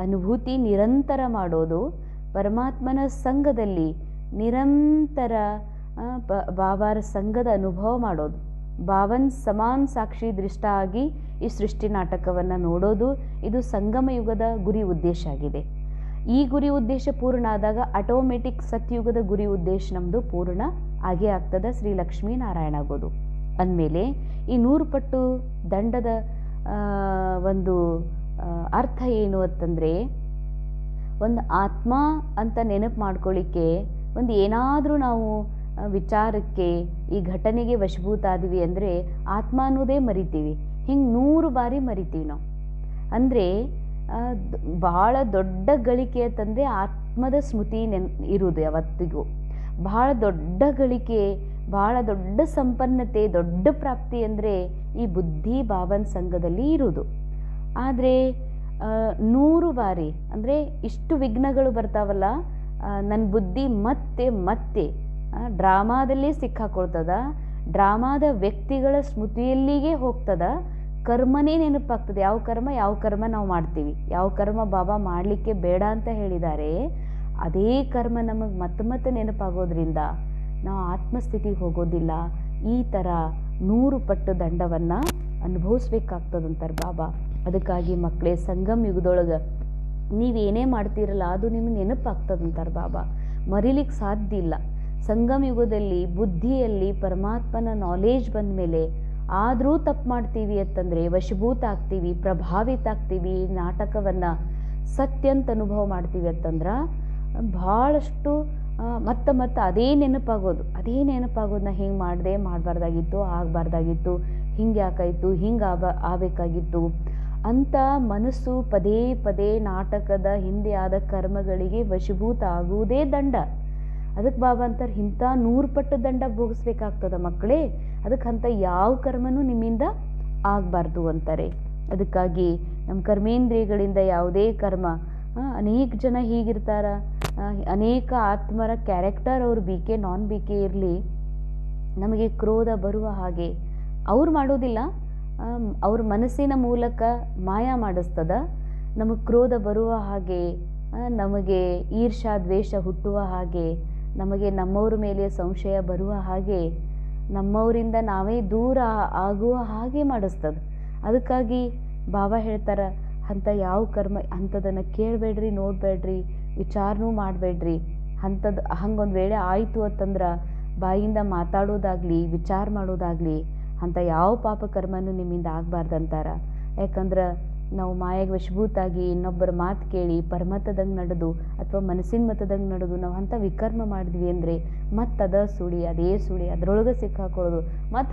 ಅನುಭೂತಿ ನಿರಂತರ ಮಾಡೋದು, ಪರಮಾತ್ಮನ ಸಂಘದಲ್ಲಿ ನಿರಂತರ ಬಾಬಾರ ಸಂಘದ ಅನುಭವ ಮಾಡೋದು, ಬಾಬನ್ ಸಮಾನ ಸಾಕ್ಷಿ ದೃಷ್ಟ ಆಗಿ ಈ ಸೃಷ್ಟಿ ನಾಟಕವನ್ನು ನೋಡೋದು. ಇದು ಸಂಗಮ ಯುಗದ ಗುರಿ ಉದ್ದೇಶ ಆಗಿದೆ. ಈ ಗುರಿ ಉದ್ದೇಶ ಪೂರ್ಣ ಆದಾಗ ಆಟೋಮೆಟಿಕ್ ಸತ್ಯುಗದ ಗುರಿ ಉದ್ದೇಶ ನಮ್ಮದು ಪೂರ್ಣ ಆಗೇ ಆಗ್ತದೆ, ಶ್ರೀ ಲಕ್ಷ್ಮೀ ನಾರಾಯಣ ಆಗೋದು. ಅಂದಮೇಲೆ ಈ 100 ಪಟ್ಟು ದಂಡದ ಒಂದು ಅರ್ಥ ಏನು ಅಂತಂದರೆ, ಒಂದು ಆತ್ಮ ಅಂತ ನೆನಪು ಮಾಡ್ಕೊಳ್ಳಿಕ್ಕೆ ಒಂದು ಏನಾದರೂ ನಾವು ವಿಚಾರಕ್ಕೆ ಈ ಘಟನೆಗೆ ವಶಭೂತ ಆದ್ವಿ ಅಂದರೆ ಆತ್ಮ ಅನ್ನೋದೇ ಮರಿತೀವಿ. ಹಿಂಗೆ 100 ಬಾರಿ ಮರಿತೀವಿ ನಾವು. ಅಂದರೆ ಭಾಳ ದೊಡ್ಡ ಗಳಿಕೆ ಅಂತಂದರೆ ಆತ್ಮದ ಸ್ಮೃತಿ ಇರುವುದು ಯಾವತ್ತಿಗೂ. ಭಾಳ ದೊಡ್ಡ ಗಳಿಕೆ, ಭಾಳ ದೊಡ್ಡ ಸಂಪನ್ನತೆ, ದೊಡ್ಡ ಪ್ರಾಪ್ತಿ ಅಂದರೆ ಈ ಬುದ್ಧಿ ಬಾಬನ ಸಂಘದಲ್ಲಿ ಇರುವುದು. ಆದರೆ 100 ಬಾರಿ ಅಂದರೆ ಇಷ್ಟು ವಿಘ್ನಗಳು ಬರ್ತಾವಲ್ಲ, ನನ್ನ ಬುದ್ಧಿ ಮತ್ತೆ ಡ್ರಾಮಾದಲ್ಲೇ ಸಿಕ್ಕಾಕೊಳ್ತದ, ಡ್ರಾಮಾದ ವ್ಯಕ್ತಿಗಳ ಸ್ಮೃತಿಯಲ್ಲಿಗೆ ಹೋಗ್ತದ, ಕರ್ಮನೇ ನೆನಪಾಗ್ತದೆ. ಯಾವ ಕರ್ಮ ನಾವು ಮಾಡ್ತೀವಿ, ಯಾವ ಕರ್ಮ ಬಾಬಾ ಮಾಡಲಿಕ್ಕೆ ಬೇಡ ಅಂತ ಹೇಳಿದ್ದಾರೆ, ಅದೇ ಕರ್ಮ ನಮಗೆ ಮತ್ತೆ ನೆನಪಾಗೋದ್ರಿಂದ ನಾವು ಆತ್ಮಸ್ಥಿತಿಗೆ ಹೋಗೋದಿಲ್ಲ. ಈ ಥರ 100 ಪಟ್ಟು ದಂಡವನ್ನು ಅನುಭವಿಸ್ಬೇಕಾಗ್ತದಂತಾರೆ ಬಾಬಾ. ಅದಕ್ಕಾಗಿ ಮಕ್ಕಳೇ, ಸಂಗಮ ಯುಗದೊಳಗೆ ನೀವೇನೇ ಮಾಡ್ತೀರಲ್ಲ ಅದು ನಿಮ್ಗೆ ನೆನಪಾಗ್ತದಂತಾರೆ ಬಾಬಾ, ಮರಿಲಿಕ್ಕೆ ಸಾಧ್ಯ ಇಲ್ಲ. ಸಂಗಮ ಯುಗದಲ್ಲಿ ಬುದ್ಧಿಯಲ್ಲಿ ಪರಮಾತ್ಮನ ನಾಲೇಜ್ ಬಂದ ಮೇಲೆ ಆದರೂ ತಪ್ಪು ಮಾಡ್ತೀವಿ ಅಂತಂದರೆ ವಶಭೂತ ಆಗ್ತೀವಿ, ಪ್ರಭಾವಿತ ಆಗ್ತೀವಿ, ನಾಟಕವನ್ನು ಸತ್ಯ ಅಂತ ಅನುಭವ ಮಾಡ್ತೀವಿ ಅಂತಂದ್ರೆ ಭಾಳಷ್ಟು ಮತ್ತೆ ಅದೇ ನೆನಪಾಗೋದು. ನಾ ಹಿಂಗೆ ಮಾಡಿದೆ, ಮಾಡಬಾರ್ದಾಗಿತ್ತು, ಆಗಬಾರ್ದಾಗಿತ್ತು, ಹಿಂಗೆ ಯಾಕಾಯಿತು, ಹಿಂಗೆ ಆಗಬೇಕಾಗಿತ್ತು ಅಂತ ಮನಸ್ಸು ಪದೇ ನಾಟಕದ ಹಿಂದೆ ಆದ ಕರ್ಮಗಳಿಗೆ ವಶಭೂತ ಆಗುವುದೇ ದಂಡ. ಅದಕ್ಕೆ ಬಾಬಾ ಅಂತಾರೆ ಇಂಥ 100 ಪಟ್ಟು ದಂಡ ಭೋಗಿಸ್ಬೇಕಾಗ್ತದ ಮಕ್ಕಳೇ. ಅದಕ್ಕಂತ ಯಾವ ಕರ್ಮನೂ ನಿಮ್ಮಿಂದ ಆಗಬಾರ್ದು ಅಂತಾರೆ. ಅದಕ್ಕಾಗಿ ನಮ್ಮ ಕರ್ಮೇಂದ್ರಿಯಗಳಿಂದ ಯಾವುದೇ ಕರ್ಮ, ಅನೇಕ ಜನ ಹೀಗಿರ್ತಾರ, ಅನೇಕ ಆತ್ಮರ ಕ್ಯಾರೆಕ್ಟರ್ ಅವ್ರು BK ನಾನ್ BK ಇರಲಿ, ನಮಗೆ ಕ್ರೋಧ ಬರುವ ಹಾಗೆ ಅವ್ರು ಮಾಡೋದಿಲ್ಲ, ಅವ್ರ ಮನಸ್ಸಿನ ಮೂಲಕ ಮಾಯ ಮಾಡಿಸ್ತದ. ನಮಗೆ ಕ್ರೋಧ ಬರುವ ಹಾಗೆ, ನಮಗೆ ಈರ್ಷಾ ದ್ವೇಷ ಹುಟ್ಟುವ ಹಾಗೆ, ನಮಗೆ ನಮ್ಮವ್ರ ಮೇಲೆ ಸಂಶಯ ಬರುವ ಹಾಗೆ, ನಮ್ಮವರಿಂದ ನಾವೇ ದೂರ ಆಗುವ ಹಾಗೆ ಮಾಡಿಸ್ತದೆ. ಅದಕ್ಕಾಗಿ ಬಾಬಾ ಹೇಳ್ತಾರೆ ಅಂಥ ಯಾವ ಕರ್ಮ ಅಂಥದನ್ನು ಕೇಳಬೇಡ್ರಿ, ನೋಡಬೇಡ್ರಿ, ವಿಚಾರನೂ ಮಾಡಬೇಡ್ರಿ. ಹಂಗೊಂದು ವೇಳೆ ಆಯಿತು ಅಂತಂದ್ರೆ ಬಾಯಿಂದ ಮಾತಾಡೋದಾಗಲಿ ವಿಚಾರ ಮಾಡೋದಾಗಲಿ ಅಂಥ ಯಾವ ಪಾಪ ಕರ್ಮನೂ ನಿಮ್ಮಿಂದ ಆಗಬಾರ್ದಂತಾರ. ಯಾಕಂದ್ರೆ ನಾವು ಮಾಯಾಗ ವಶಭೂತಾಗಿ ಇನ್ನೊಬ್ಬರ ಮಾತು ಕೇಳಿ ಪರಮತದಂಗೆ ನಡೆದು ಅಥವಾ ಮನಸ್ಸಿನ ಮತದಂಗೆ ನಡೆದು ನಾವು ಅಂಥ ವಿಕರ್ಮ ಮಾಡಿದ್ವಿ ಅಂದರೆ ಅದೇ ಸುಳಿ ಅದರೊಳಗೆ ಸಿಕ್ಕಾಕೊಳ್ಳೋದು,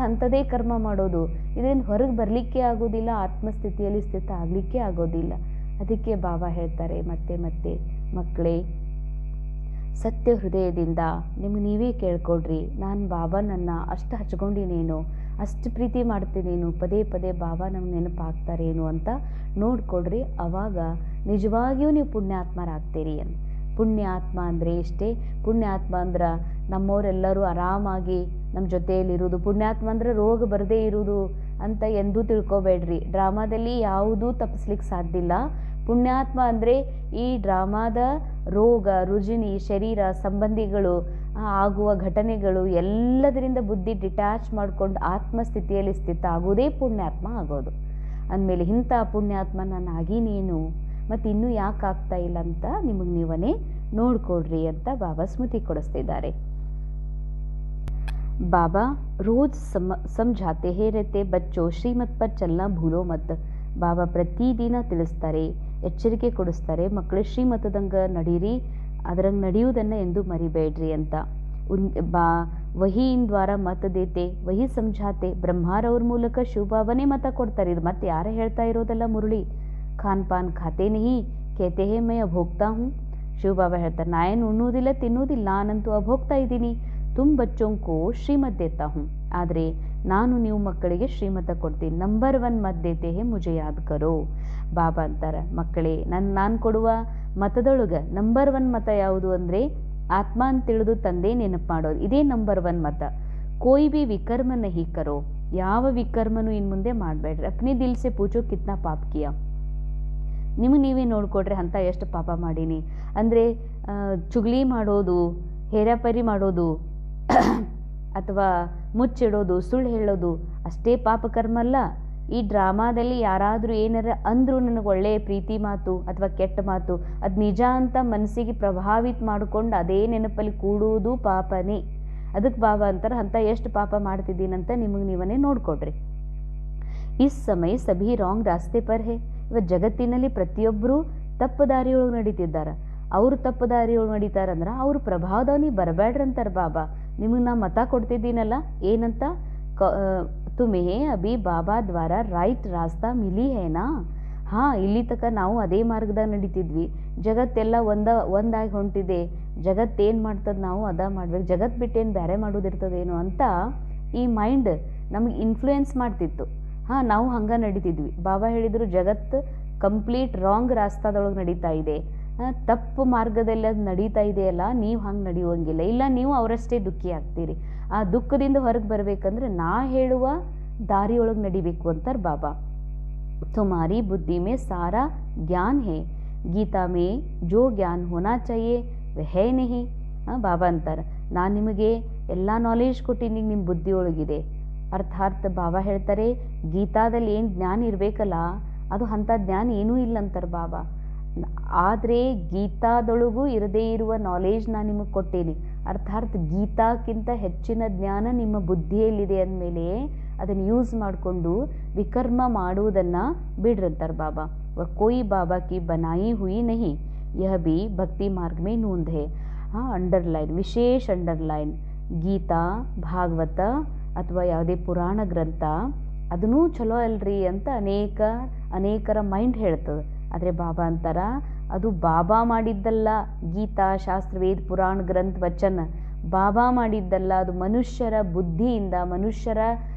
ಅಂಥದೇ ಕರ್ಮ ಮಾಡೋದು. ಇದರಿಂದ ಹೊರಗೆ ಬರಲಿಕ್ಕೆ ಆಗೋದಿಲ್ಲ, ಆತ್ಮಸ್ಥಿತಿಯಲ್ಲಿ ಸ್ಥಿತ ಆಗಲಿಕ್ಕೆ ಆಗೋದಿಲ್ಲ. ಅದಕ್ಕೆ ಬಾಬಾ ಹೇಳ್ತಾರೆ ಮತ್ತೆ ಮಕ್ಕಳೇ, ಸತ್ಯ ಹೃದಯದಿಂದ ನಿಮ್ಗೆ ನೀವೇ ಕೇಳ್ಕೊಳ್ರಿ, ನಾನು ಬಾಬಾನನ್ನು ಅಷ್ಟು ಹಚ್ಕೊಂಡಿನೇನು, ಅಷ್ಟು ಪ್ರೀತಿ ಮಾಡ್ತೀನೇನು, ಪದೇ ಬಾಬಾ ನಮ್ಗೆ ನೆನಪಾಗ್ತಾರೇನು ಅಂತ ನೋಡ್ಕೊಳ್ರಿ. ಆವಾಗ ನಿಜವಾಗಿಯೂ ನೀವು ಪುಣ್ಯಾತ್ಮರಾಗ್ತೀರಿ. ಪುಣ್ಯಾತ್ಮ ಅಂದರೆ ಇಷ್ಟೇ. ಪುಣ್ಯಾತ್ಮ ಅಂದ್ರೆ ನಮ್ಮವರೆಲ್ಲರೂ ಆರಾಮಾಗಿ ನಮ್ಮ ಜೊತೆಯಲ್ಲಿರೋದು. ಪುಣ್ಯಾತ್ಮ ಅಂದರೆ ರೋಗ ಬರದೇ ಇರೋದು ಅಂತ ಎಂದೂ ತಿಳ್ಕೊಬೇಡ್ರಿ. ಡ್ರಾಮಾದಲ್ಲಿ ಯಾವುದೂ ತಪ್ಪಿಸ್ಲಿಕ್ಕೆ ಸಾಧ್ಯ ಇಲ್ಲ. ಪುಣ್ಯಾತ್ಮ ಅಂದರೆ ಈ ಡ್ರಾಮಾದ ರೋಗ ರುಜಿನಿ ಶರೀರ ಸಂಬಂಧಿಗಳು ಆಗುವ ಘಟನೆಗಳು ಎಲ್ಲದರಿಂದ ಬುದ್ಧಿ ಡಿಟ್ಯಾಚ್ ಮಾಡ್ಕೊಂಡು ಆತ್ಮಸ್ಥಿತಿಯಲ್ಲಿ ಸ್ಥಿತ ಆಗೋದೇ ಪುಣ್ಯಾತ್ಮ ಆಗೋದು. ಅಂದಮೇಲೆ ಇಂಥ ಪುಣ್ಯಾತ್ಮ ನಾನಾಗಿ ನೀನು ಮತ್ತು ಇನ್ನೂ ಯಾಕೆ ಆಗ್ತಾ ಇಲ್ಲ ಅಂತ ನಿಮಗೆ ನೀವೇ ನೋಡ್ಕೊಡ್ರಿ ಅಂತ ಬಾಬಾ ಸ್ಮೃತಿ ಕೊಡಿಸ್ತಿದ್ದಾರೆ. बाबा रोज समझाते ही रहते बच्चों ಶ್ರೀಮತ್ पर चलना भूलो मत. ಬಾಬಾ ಪ್ರತಿದಿನ ತಿಳಿಸ್ತಾರೆ, ಎಚ್ಚರಿಕೆ ಕೊಡಿಸ್ತಾರೆ, ಮಕ್ಕಳು ಶ್ರೀಮತದಂಗೆ ನಡೀರಿ, ಅದರಂಗೆ ನಡೆಯುವುದನ್ನು ಎಂದು ಮರಿಬೇಡ್ರಿ ಅಂತ. ವಹಿ ಇನ್ ದ್ವಾರ ಮತ ದೇತೆ ವಹಿ ಸಮझाते. ಬ್ರಹ್ಮಾರವ್ರ ಮೂಲಕ ಶಿವಬಾಬಾನೇ ಮತ ಕೊಡ್ತಾರೆ. ಇದು ಮತ್ತೆ ಯಾರೇ ಹೇಳ್ತಾ ಇರೋದಲ್ಲ ಮುರಳಿ. ಖಾನ್ ಪಾನ್ ಖಾತೆ ನಹಿ ಕೇತೆ ಹೇ ಮೈ ಅಭೋಕ್ತಾ ಹೂँ. ಶಿವಬಾಬಾ ಹೇಳ್ತಾರೆ, ನಾ ಏನು ಉಣ್ಣುವುದಿಲ್ಲ ತಿನ್ನುವುದಿಲ್ಲ, ನಾನಂತೂ ಅಭೋಗ್ತಾ ಇದ್ದೀನಿ. ತುಮ್ ಬಚ್ಚೋಂಕೋ ಶ್ರೀಮತ್ ದೇತಾ ಹೂँ. ಆದರೆ ನಾನು ನೀವು ಮಕ್ಕಳಿಗೆ ಶ್ರೀಮತ ಕೊಡ್ತೀನಿ. ನಂಬರ್ 1 ಮತ್ ದೇತೆ ಹೇ ಮುಜೆ ಯಾದ್ ಕರೋ. ಬಾಬಾ ಅಂತಾರೆ, ಮಕ್ಕಳೇ ನಾನು ಕೊಡುವ ಮತದೊಳಗೆ ನಂಬರ್ 1 ಮತ ಯಾವುದು ಅಂದರೆ ಆತ್ಮ ಅಂತ ತಿಳಿದು ತಂದೆ ನೆನಪು ಮಾಡೋದು. ಇದೇ ನಂಬರ್ 1 ಮತ. ಕೋಯಿ ಬಿ ವಿಕರ್ಮ ನಹಿ ಕರೋ. ಯಾವ ವಿಕರ್ಮನು ಇನ್ನು ಮುಂದೆ ಮಾಡಬೇಡ್ರಿ. ಅಪ್ನೇ ದಿಲ್ ಸೆ ಪೂछो ಕಿತ್ನಾ ಪಾಪ್ ಕಿಯಾ. ನಿಮಗೆ ನೀವೇ ನೋಡ್ಕೊಡ್ರಿ ಅಂತ ಎಷ್ಟು ಪಾಪ ಮಾಡೀನಿ ಅಂದರೆ ಚುಗ್ಲಿ ಮಾಡೋದು, ಹೇರಾಪರಿ ಮಾಡೋದು ಅಥವಾ ಮುಚ್ಚಿಡೋದು, ಸುಳ್ಳು ಹೇಳೋದು ಅಷ್ಟೇ ಪಾಪ ಕರ್ಮ ಅಲ್ಲ. ಈ ಡ್ರಾಮಾದಲ್ಲಿ ಯಾರಾದರೂ ಏನಾರ ಅಂದರೂ ನನಗೆ ಒಳ್ಳೆಯ ಪ್ರೀತಿ ಮಾತು ಅಥವಾ ಕೆಟ್ಟ ಮಾತು ಅದು ನಿಜ ಅಂತ ಮನಸ್ಸಿಗೆ ಪ್ರಭಾವಿತ ಮಾಡಿಕೊಂಡು ಅದೇ ನೆನಪಲ್ಲಿ ಕೂಡುವುದು ಪಾಪನೇ. ಅದಕ್ಕೆ ಬಾಬಾ ಅಂತಾರೆ ಅಂತ ಎಷ್ಟು ಪಾಪ ಮಾಡ್ತಿದ್ದೀನಂತ ನಿಮಗೆ ನೀವನ್ನೇ ನೋಡ್ಕೊಡ್ರಿ. ಇಸ್ ಸಮಯ ಸಭಿ ರಾಂಗ್ ರಾಸ್ತೆ ಪರ್ ಹೇ. ಇವತ್ತು ಜಗತ್ತಿನಲ್ಲಿ ಪ್ರತಿಯೊಬ್ಬರು ತಪ್ಪು ದಾರಿಯೊಳಗೆ ನಡೀತಿದ್ದಾರೆ. ಅವರು ತಪ್ಪು ದಾರಿಯೊಳಗೆ ನಡೀತಾರಂದ್ರೆ ಅವ್ರ ಪ್ರಭಾವದವ್ ನೀವು ಬರಬೇಡ್ರಂತಾರೆ ಬಾಬಾ. ನಿಮಗೆ ನಾ ಮತ ಕೊಡ್ತಿದ್ದೀನಲ್ಲ ಏನಂತ, ತುಮೇ ಅಭಿ ಬಾಬಾ ದ್ವಾರ ರೈಟ್ ರಾಸ್ತಾ ಮಿಲಿ ಹೇನಾ. ಹಾಂ, ಇಲ್ಲಿ ತನಕ ನಾವು ಅದೇ ಮಾರ್ಗದಾಗ ನಡೀತಿದ್ವಿ. ಜಗತ್ತೆಲ್ಲ ಒಂದಾಗಿ ಹೊಂಟಿದೆ. ಜಗತ್ತೇನು ಮಾಡ್ತದೆ ನಾವು ಅದ ಮಾಡ್ಬೇಕು. ಜಗತ್ತು ಬಿಟ್ಟೇನು ಬೇರೆ ಮಾಡೋದಿರ್ತದೇನೋ ಅಂತ ಈ ಮೈಂಡ್ ನಮಗೆ ಇನ್ಫ್ಲೂಯೆನ್ಸ್ ಮಾಡ್ತಿತ್ತು. ಹಾಂ, ನಾವು ಹಂಗೆ ನಡೀತಿದ್ವಿ. ಬಾಬಾ ಹೇಳಿದರು ಜಗತ್ತು ಕಂಪ್ಲೀಟ್ ರಾಂಗ್ ರಾಸ್ತಾದೊಳಗೆ ನಡೀತಾ ಇದೆ, ತಪ್ಪು ಮಾರ್ಗದಲ್ಲಿ ಅದು ನಡೀತಾ ಇದೆಯಲ್ಲ, ನೀವು ಹಂಗೆ ನಡೆಯುವಂಗಿಲ್ಲ. ಇಲ್ಲ, ನೀವು ಅವರಷ್ಟೇ ದುಃಖಿ ಆಗ್ತೀರಿ. ಆ ದುಃಖದಿಂದ ಹೊರಗೆ ಬರಬೇಕಂದ್ರೆ ನಾ ಹೇಳುವ ದಾರಿಯೊಳಗೆ ನಡಿಬೇಕು ಅಂತಾರೆ ಬಾಬಾ. ತುಮಾರಿ ಬುದ್ಧಿ ಮೇ ಸಾರಾ ಜ್ಞಾನ್ ಹೇ, ಗೀತಾ ಮೇ ಜೋ ಜ್ಞಾನ್ ಹೋನಾ ಚಾಹಿಯೇ ವಹ ಹೈ ನಹಿ. ಬಾಬಾ ಅಂತಾರೆ, ನಾನು ನಿಮಗೆ ಎಲ್ಲ ನಾಲೆಜ್ ಕೊಟ್ಟಿನಿ, ನಿಮ್ಮ ಬುದ್ಧಿ ಒಳಗಿದೆ. ಅರ್ಥಾತ್ ಬಾಬಾ ಹೇಳ್ತಾರೆ ಗೀತಾದಲ್ಲಿ ಏನು ಜ್ಞಾನ ಇರಬೇಕಲ್ಲ ಅದು ಅಂಥ ಜ್ಞಾನ ಏನೂ ಇಲ್ಲ ಅಂತಾರೆ ಬಾಬಾ. ಆದರೆ ಗೀತಾದೊಳಗೂ ಇರದೇ ಇರುವ ನಾಲೆಜ್ ನಾನು ನಿಮಗೆ ಕೊಟ್ಟೇನಿ. ಅರ್ಥಾತ್ ಗೀತಾಕ್ಕಿಂತ ಹೆಚ್ಚಿನ ಜ್ಞಾನ ನಿಮ್ಮ ಬುದ್ಧಿಯಲ್ಲಿದೆ ಅಂದಮೇಲೆ ಅದನ್ನು ಯೂಸ್ ಮಾಡಿಕೊಂಡು ವಿಕರ್ಮ ಮಾಡುವುದನ್ನು ಬಿಡ್ರಂತಾರೆ ಬಾಬಾ. ಕೋಯಿ ಬಾಬಾ ಕಿ ಬನಾಯಿ ಹುಯಿ ನಹಿ, ಯಹ ಬಿ ಭಕ್ತಿ ಮಾರ್ಗ ಮೇ ನೂಂದ್ ಹೇ. ಹಾಂ, ಅಂಡರ್ಲೈನ್, ವಿಶೇಷ ಅಂಡರ್ಲೈನ್. ಗೀತಾ, ಭಾಗವತ ಅಥವಾ ಯಾವುದೇ ಪುರಾಣ ಗ್ರಂಥ ಅದನ್ನೂ ಚಲೋ ಅಲ್ರಿ ಅಂತ ಅನೇಕರ ಮೈಂಡ್ ಹೇಳ್ತದೆ. ಆದರೆ ಬಾಬಾ ಅಂತಾರ ಅದು ಬಾಬಾ ಮಾಡಿದ್ದಲ್ಲ. ಗೀತಾ, ಶಾಸ್ತ್ರ, ವೇದ, ಪುರಾಣ, ಗ್ರಂಥ, ವಚನ ಬಾಬಾ ಮಾಡಿದ್ದಲ್ಲ. ಅದು ಮನುಷ್ಯರ ಬುದ್ಧಿಯಿಂದ, ಮನುಷ್ಯರ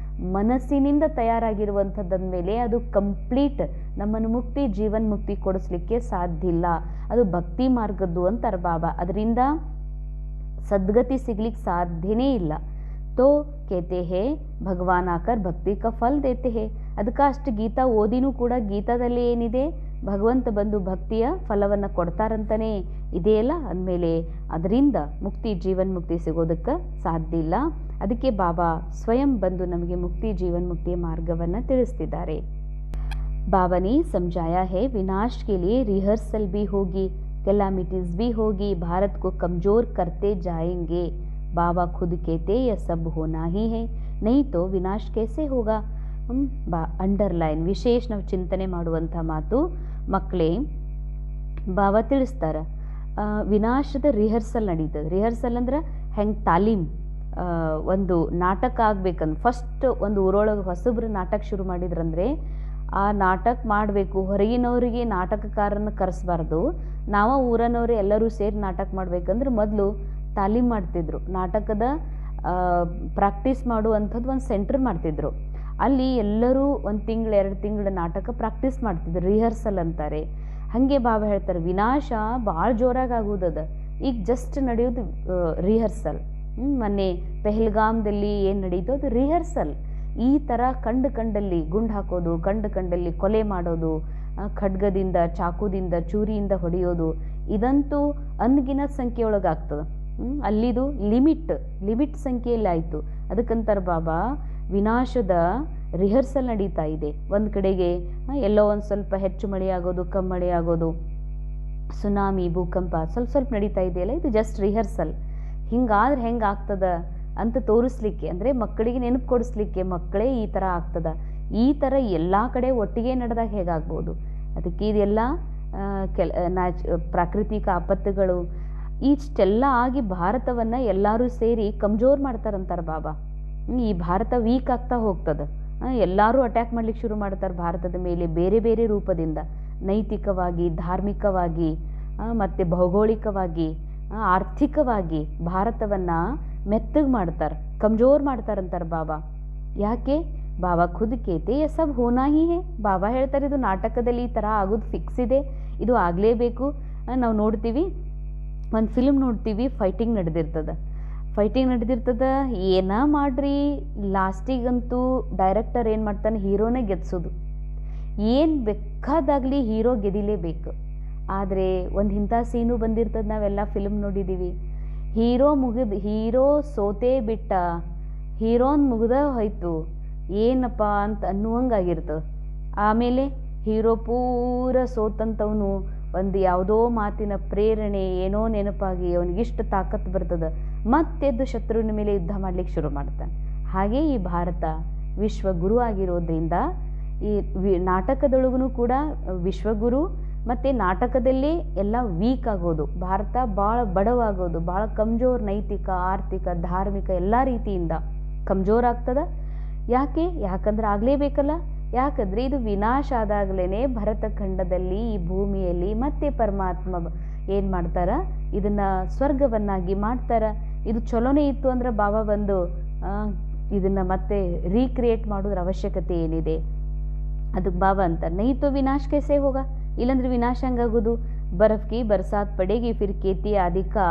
ಮನಸ್ಸಿನಿಂದ ತಯಾರಾಗಿರುವಂಥದ್ದಂದಮೇಲೆ ಅದು ಕಂಪ್ಲೀಟ್ ನಮ್ಮನ್ನು ಮುಕ್ತಿ, ಜೀವನ್ ಮುಕ್ತಿ ಕೊಡಿಸ್ಲಿಕ್ಕೆ ಸಾಧ್ಯ ಇಲ್ಲ. ಅದು ಭಕ್ತಿ ಮಾರ್ಗದ್ದು ಅಂತಾರೆ ಬಾಬಾ. ಅದರಿಂದ ಸದ್ಗತಿ ಸಿಗ್ಲಿಕ್ಕೆ ಸಾಧ್ಯನೇ ಇಲ್ಲ. ತೋ ಕೇತೆ ಹೇ ಭಗವಾನ್ ಆಕರ್ ಭಕ್ತಿ ಕಾ ಫಲ್ ದೇತೆ ಹೇ. ಅದಕ್ಕೆ ಅಷ್ಟು ಗೀತಾ ಓದಿನೂ ಕೂಡ ಗೀತಾದಲ್ಲಿ ಏನಿದೆ, ಭಗವಂತ ಬಂದು ಭಕ್ತಿಯ ಫಲವನ್ನು ಕೊಡ್ತಾರಂತಲೇ ಇದೆಯಲ್ಲ ಅಂದಮೇಲೆ ಅದರಿಂದ ಮುಕ್ತಿ, ಜೀವನ್ ಮುಕ್ತಿ ಸಿಗೋದಕ್ಕೆ ಸಾಧ್ಯ ಇಲ್ಲ. ಅದಕ್ಕೆ ಬಾಬಾ ಸ್ವಯಂ ಬಂದು ನಮಗೆ ಮುಕ್ತಿ, ಜೀವನ್ ಮುಕ್ತಿಯ ಮಾರ್ಗವನ್ನು ತಿಳಿಸ್ತಿದ್ದಾರೆ. बाबा ने समझाया है विनाश के लिए रिहर्सल भी होगी, कैलामिटीज भी होगी, भारत को कमज़ोर करते जाएंगे. बाबा खुद कहते यह सब होना ही है, नहीं तो विनाश कैसे होगा. ಅಂಡರ್ಲೈನ್, ವಿಶೇಷ ನಾವು ಚಿಂತನೆ ಮಾಡುವಂಥ ಮಾತು. ಮಕ್ಕಳೇ, ಬಾಬಾ ತಿಳಿಸ್ತಾರೆ ವಿನಾಶದ ರಿಹರ್ಸಲ್ ನಡೀತದೆ. ರಿಹರ್ಸಲ್ ಅಂದ್ರೆ ಹೆಂಗೆ ತಾಲೀಮ್, ಒಂದು ನಾಟಕ ಆಗ್ಬೇಕಂದ್ರೆ ಫಸ್ಟ್ ಒಂದು ಊರೊಳಗೆ ಹೊಸಬ್ರು ನಾಟಕ ಶುರು ಮಾಡಿದ್ರಂದ್ರೆ ಆ ನಾಟಕ ಮಾಡಬೇಕು. ಹೊರಗಿನವರಿಗೆ ನಾಟಕಕಾರನ ಕರೆಸಬಾರ್ದು. ನಾವು ಊರನವರು ಎಲ್ಲರೂ ಸೇರಿ ನಾಟಕ ಮಾಡ್ಬೇಕಂದ್ರೆ ಮೊದಲು ತಾಲೀಮ್ ಮಾಡ್ತಿದ್ರು. ನಾಟಕದ ಪ್ರಾಕ್ಟೀಸ್ ಮಾಡುವಂಥದ್ದು ಒಂದು ಸೆಂಟರ್ ಮಾಡ್ತಿದ್ರು. ಅಲ್ಲಿ ಎಲ್ಲರೂ 1 ತಿಂಗಳು 2 ತಿಂಗಳು ನಾಟಕ ಪ್ರಾಕ್ಟೀಸ್ ಮಾಡ್ತಿದ್ರು, ರಿಹರ್ಸಲ್ ಅಂತಾರೆ. ಹಾಗೆ ಬಾಬಾ ಹೇಳ್ತಾರೆ ವಿನಾಶ ಭಾಳ ಜೋರಾಗಿ ಆಗೋದದ. ಈಗ ಜಸ್ಟ್ ನಡೆಯೋದು ರಿಹರ್ಸಲ್. ಮೊನ್ನೆ ಪೆಹಲ್ಗಾಮ್ದಲ್ಲಿ ಏನು ನಡೀತೋ ಅದು ರಿಹರ್ಸಲ್. ಈ ಥರ ಕಂಡಲ್ಲಿ ಗುಂಡು ಹಾಕೋದು, ಕಂಡಲ್ಲಿ ಕೊಲೆ ಮಾಡೋದು, ಖಡ್ಗದಿಂದ, ಚಾಕುದಿಂದ, ಚೂರಿಯಿಂದ ಹೊಡೆಯೋದು, ಇದಂತೂ ಅನ್ಗಿನತ್ ಸಂಖ್ಯೆಯೊಳಗಾಗ್ತದೆ. ಅಲ್ಲಿದು ಲಿಮಿಟ್ ಸಂಖ್ಯೆಯಲ್ಲಿ ಆಯಿತು. ಅದಕ್ಕಂತಾರೆ ಬಾಬಾ ವಿನಾಶದ ರಿಹರ್ಸಲ್ ನಡೀತಾ ಇದೆ. ಒಂದು ಕಡೆಗೆ ಎಲ್ಲೋ ಒಂದು ಸ್ವಲ್ಪ ಹೆಚ್ಚು ಮಳೆ ಆಗೋದು, ಕಮ್ಮಿ ಮಳೆ ಆಗೋದು, ಸುನಾಮಿ, ಭೂಕಂಪ ಸ್ವಲ್ಪ ನಡೀತಾ ಇದೆಯಲ್ಲ, ಇದು ಜಸ್ಟ್ ರಿಹರ್ಸಲ್. ಹಿಂಗಾದ್ರೆ ಹೆಂಗೆ ಆಗ್ತದ ಅಂತ ತೋರಿಸ್ಲಿಕ್ಕೆ, ಅಂದರೆ ಮಕ್ಕಳಿಗೆ ನೆನಪು ಕೊಡಿಸ್ಲಿಕ್ಕೆ, ಮಕ್ಕಳೇ ಈ ಥರ ಆಗ್ತದ, ಈ ಥರ ಎಲ್ಲ ಕಡೆ ಒಟ್ಟಿಗೆ ನಡೆದಾಗ ಹೇಗಾಗ್ಬೋದು. ಅದಕ್ಕೆ ಇದೆಲ್ಲ ಪ್ರಾಕೃತಿಕ ಆಪತ್ತುಗಳು ಇಷ್ಟೆಲ್ಲ ಆಗಿ ಭಾರತವನ್ನು ಎಲ್ಲರೂ ಸೇರಿ ಕಮ್ಜೋರ್ ಮಾಡ್ತಾರಂತಾರೆ ಬಾಬಾ. ಈ ಭಾರತ ವೀಕ್ ಆಗ್ತಾ ಹೋಗ್ತದೆ. ಎಲ್ಲರೂ ಅಟ್ಯಾಕ್ ಮಾಡ್ಲಿಕ್ಕೆ ಶುರು ಮಾಡ್ತಾರೆ ಭಾರತದ ಮೇಲೆ ಬೇರೆ ಬೇರೆ ರೂಪದಿಂದ, ನೈತಿಕವಾಗಿ, ಧಾರ್ಮಿಕವಾಗಿ, ಮತ್ತು ಭೌಗೋಳಿಕವಾಗಿ, ಆರ್ಥಿಕವಾಗಿ ಭಾರತವನ್ನು ಮೆತ್ತಗೆ ಮಾಡ್ತಾರೆ, ಕಮ್ಜೋರ್ ಮಾಡ್ತಾರಂತಾರೆ ಬಾಬಾ. ಯಾಕೆ? ಬಾಬಾ ಖುದ್ ಕೇತೆ ಯೇ ಸಬ್ ಹೋನಾ ಹಿ ಹೇ. ಬಾಬಾ ಹೇಳ್ತಾರೆ ಇದು ನಾಟಕದಲ್ಲಿ ಈ ಥರ ಆಗೋದು ಫಿಕ್ಸ್ ಇದೆ, ಇದು ಆಗಲೇಬೇಕು. ನಾವು ನೋಡ್ತೀವಿ, ಒಂದು ಫಿಲ್ಮ್ ನೋಡ್ತೀವಿ, ಫೈಟಿಂಗ್ ನಡೆದಿರ್ತದ, ಏನ ಮಾಡ್ರಿ ಲಾಸ್ಟಿಗಂತೂ ಡೈರೆಕ್ಟರ್ ಏನು ಮಾಡ್ತಾನೆ, ಹೀರೋನೇ ಗೆದ್ಸೋದು. ಏನು ಬೇಕಾದಾಗಲಿ ಹೀರೋ ಗೆದಿಲೇಬೇಕು. ಆದರೆ ಒಂದು ಇಂಥ ಸೀನು ಬಂದಿರ್ತದೆ, ನಾವೆಲ್ಲ ಫಿಲ್ಮ್ ನೋಡಿದ್ದೀವಿ, ಹೀರೋ ಸೋತೇ ಬಿಟ್ಟ, ಹೀರೋನ್ ಮುಗ್ದ ಹೋಯ್ತು ಏನಪ್ಪ ಅಂತ ಅನ್ನುವಂಗಾಗಿರ್ತದೆ. ಆಮೇಲೆ ಹೀರೋ ಪೂರ ಸೋತಂತವನು ಒಂದು ಯಾವುದೋ ಮಾತಿನ ಪ್ರೇರಣೆ ಏನೋ ನೆನಪಾಗಿ ಅವನಿಗಿಷ್ಟು ತಾಕತ್ತು ಬರ್ತದೆ, ಮತ್ತೆದ್ದು ಶತ್ರುವಿನ ಮೇಲೆ ಯುದ್ಧ ಮಾಡ್ಲಿಕ್ಕೆ ಶುರು ಮಾಡ್ತಾನೆ. ಹಾಗೆ ಈ ಭಾರತ ವಿಶ್ವಗುರು ಆಗಿರೋದ್ರಿಂದ ಈ ನಾಟಕದೊಳಗೂ ಕೂಡ ವಿಶ್ವಗುರು, ಮತ್ತು ನಾಟಕದಲ್ಲೇ ಎಲ್ಲ ವೀಕ್ ಆಗೋದು, ಭಾರತ ಭಾಳ ಬಡವಾಗೋದು, ಭಾಳ ಕಮ್ಜೋರ್, ನೈತಿಕ, ಆರ್ಥಿಕ, ಧಾರ್ಮಿಕ ಎಲ್ಲ ರೀತಿಯಿಂದ ಕಮ್ಜೋರ್ ಆಗ್ತದ. ಯಾಕಂದ್ರೆ ಆಗಲೇಬೇಕಲ್ಲ. ಯಾಕಂದರೆ ಇದು ವಿನಾಶ ಆದಾಗಲೇ ಭರತ ಖಂಡದಲ್ಲಿ, ಈ ಭೂಮಿಯಲ್ಲಿ ಮತ್ತೆ ಪರಮಾತ್ಮ ಏನು ಮಾಡ್ತಾರ, ಇದನ್ನು ಸ್ವರ್ಗವನ್ನಾಗಿ ಮಾಡ್ತಾರ. ಇದು ಚಲೋನೇ ಇತ್ತು ಅಂದ್ರೆ ಬಾಬಾ ಬಂದು ಇದನ್ನು ಮತ್ತೆ ರೀಕ್ರಿಯೇಟ್ ಮಾಡೋದ್ರ ಅವಶ್ಯಕತೆ ಏನಿದೆ. ಅದಕ್ಕೆ ಬಾಬಾ ಅಂತಾರೆ ನೈ ತೋ ವಿನಾಶ कैसे होगा, ಇಲ್ಲಾಂದ್ರೆ ವಿನಾಶ ಹಂಗಾಗೋದು. ಬರ್ಫ್ ಕಿ ಬರ್ಸಾತ್ ಪಡೆಗಿ ಫಿರ್ ಕೇತಿ ಆದಿ ಕಾ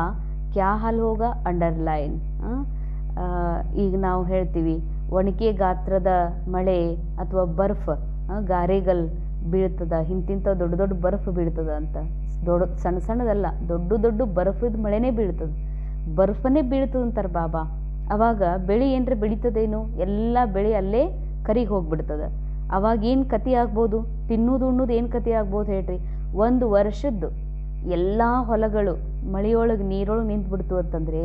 ಕ್ಯಾ ಹಾಲ್ ಹೋಗಾ ಅಂಡರ್ಲೈನ್. ಈಗ ನಾವು ಹೇಳ್ತೀವಿ ಒಣಕೆ ಗಾತ್ರದ ಮಳೆ ಅಥವಾ ಬರ್ಫ್, ಗಾರೆಗಲ್ ಬೀಳ್ತದ, ಇಂತಿಂಥ ದೊಡ್ಡ ದೊಡ್ಡ ಬರ್ಫ್ ಬೀಳ್ತದ ಅಂತ. ಸಣ್ಣ ಸಣ್ಣದಲ್ಲ, ದೊಡ್ಡ ಬರ್ಫದ ಮಳೆನೇ ಬೀಳ್ತದೆ, ಬರ್ಫನೇ ಬೀಳ್ತದೆ ಅಂತಾರೆ ಬಾಬಾ. ಅವಾಗ ಬೆಳೆ ಏನರ ಬೆಳೀತದೇನು, ಎಲ್ಲ ಬೆಳೆ ಅಲ್ಲೇ ಕರಿಗೆ ಹೋಗ್ಬಿಡ್ತದೆ. ಅವಾಗ ಏನು ಕತೆ ಆಗ್ಬೋದು, ತಿನ್ನೋದು ಉಣ್ಣೋದು ಏನು ಕತೆ ಆಗ್ಬೋದು ಹೇಳ್ರಿ. ಒಂದು ವರ್ಷದ್ದು ಎಲ್ಲ ಹೊಲಗಳು ಮಳೆಯೊಳಗೆ ನೀರೊಳಗೆ ನಿಂತ್ಬಿಡ್ತು ಅಂತಂದರೆ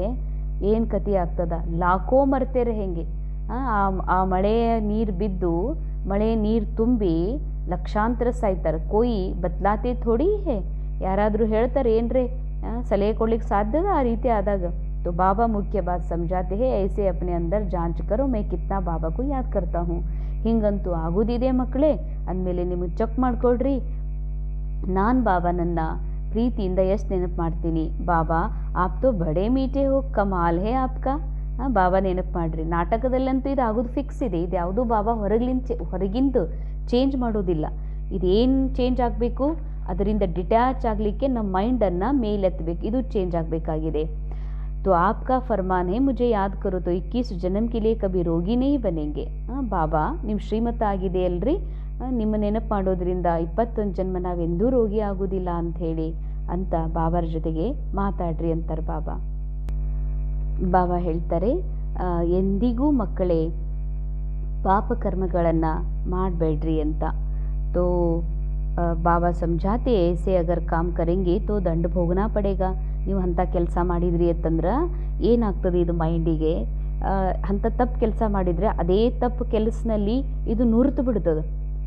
ಏನು ಕತೆ ಆಗ್ತದ. ಲಾಖೋ ಮರ್ತೇರೆ ಹೆಂಗೆ ಆ ಮಳೆಯ ನೀರು ಬಿದ್ದು, ಮಳೆ ನೀರು ತುಂಬಿ ಲಕ್ಷಾಂತರ ಸಾಯ್ತಾರೆ. ಕೋಯಿ ಬದಲಾತೆ ಥೋಡಿ ಹೇ, ಯಾರಾದರೂ ಹೇಳ್ತಾರೆ ಏನ್ರಿ, ಸಲಹೆ ಕೊಡ್ಲಿಕ್ಕೆ ಸಾಧ್ಯದ ಆ ರೀತಿ ಆದಾಗ. तो बाबा मुख्य बात समझाते हैं, ऐसे अपने अंदर जांच करो मैं कितना बाबा को याद करता हूँ. ಹಿಂಗಂತೂ ಆಗೋದಿದೆ ಮಕ್ಕಳೇ ಅಂದಮೇಲೆ ನಿಮಗೆ ಚೆಕ್ ಮಾಡ್ಕೊಳ್ರಿ, ನಾನು ಬಾಬಾನನ್ನ ಪ್ರೀತಿಯಿಂದ ಎಷ್ಟು ನೆನಪು ಮಾಡ್ತೀನಿ. ಬಾಬಾ ಆಪ್ ತೋ ಬಡೇ ಮೀಠೆ ಹೋ, ಕಮಾಲ್ ಹೇ ಆಪ್ಕಾ. ಬಾಬಾ ನೆನಪು ಮಾಡ್ರಿ. ನಾಟಕದಲ್ಲಂತೂ ಇದು ಆಗೋದು ಫಿಕ್ಸ್ ಇದೆ. ಇದು ಯಾವುದೂ ಬಾಬಾ ಹೊರಗಿಂದು ಚೇಂಜ್ ಮಾಡೋದಿಲ್ಲ. ಇದೇನು ಚೇಂಜ್ ಆಗಬೇಕು, ಅದರಿಂದ ಡಿಟ್ಯಾಚ್ ಆಗಲಿಕ್ಕೆ ನಮ್ಮ ಮೈಂಡನ್ನು ಮೇಲೆತ್ತಬೇಕು, ಇದು ಚೇಂಜ್ ಆಗಬೇಕಾಗಿದೆ. तो आपका फरमान है मुझे याद करो तो 21 जन्म के लिए कभी ರೋಗಿ नहीं बनेंगे. ಬಾಬಾ ನಿಮ್ಮ ಶ್ರೀಮತ ಆಗಿದೆ ಅಲ್ರಿ, ನಿಮ್ಮ ನೆನಪು ಮಾಡೋದ್ರಿಂದ 21 ಜನ್ಮ ನಾವೆಂದೂ ರೋಗಿ ಆಗೋದಿಲ್ಲ ಅಂಥೇಳಿ ಅಂತ ಬಾಬಾರ ಜೊತೆಗೆ ಮಾತಾಡ್ರಿ ಅಂತಾರೆ ಬಾಬಾ. ಬಾಬಾ ಹೇಳ್ತಾರೆ ಎಂದಿಗೂ ಮಕ್ಕಳೇ ಪಾಪ ಕರ್ಮಗಳನ್ನು ಮಾಡಬೇಡ್ರಿ ಅಂತ. तो ಬಾಬಾ समझाते ऐसे अगर काम करेंगे तो दंड भोगना पड़ेगा. ನೀವು ಅಂಥ ಕೆಲಸ ಮಾಡಿದ್ರಿ ಅಂತಂದ್ರೆ ಏನಾಗ್ತದೆ, ಇದು ಮೈಂಡಿಗೆ ಅಂಥ ತಪ್ಪು ಕೆಲಸ ಮಾಡಿದರೆ ಅದೇ ತಪ್ಪು ಕೆಲಸನಲ್ಲಿ ಇದು ನುರಿತು ಬಿಡ್ತದೆ,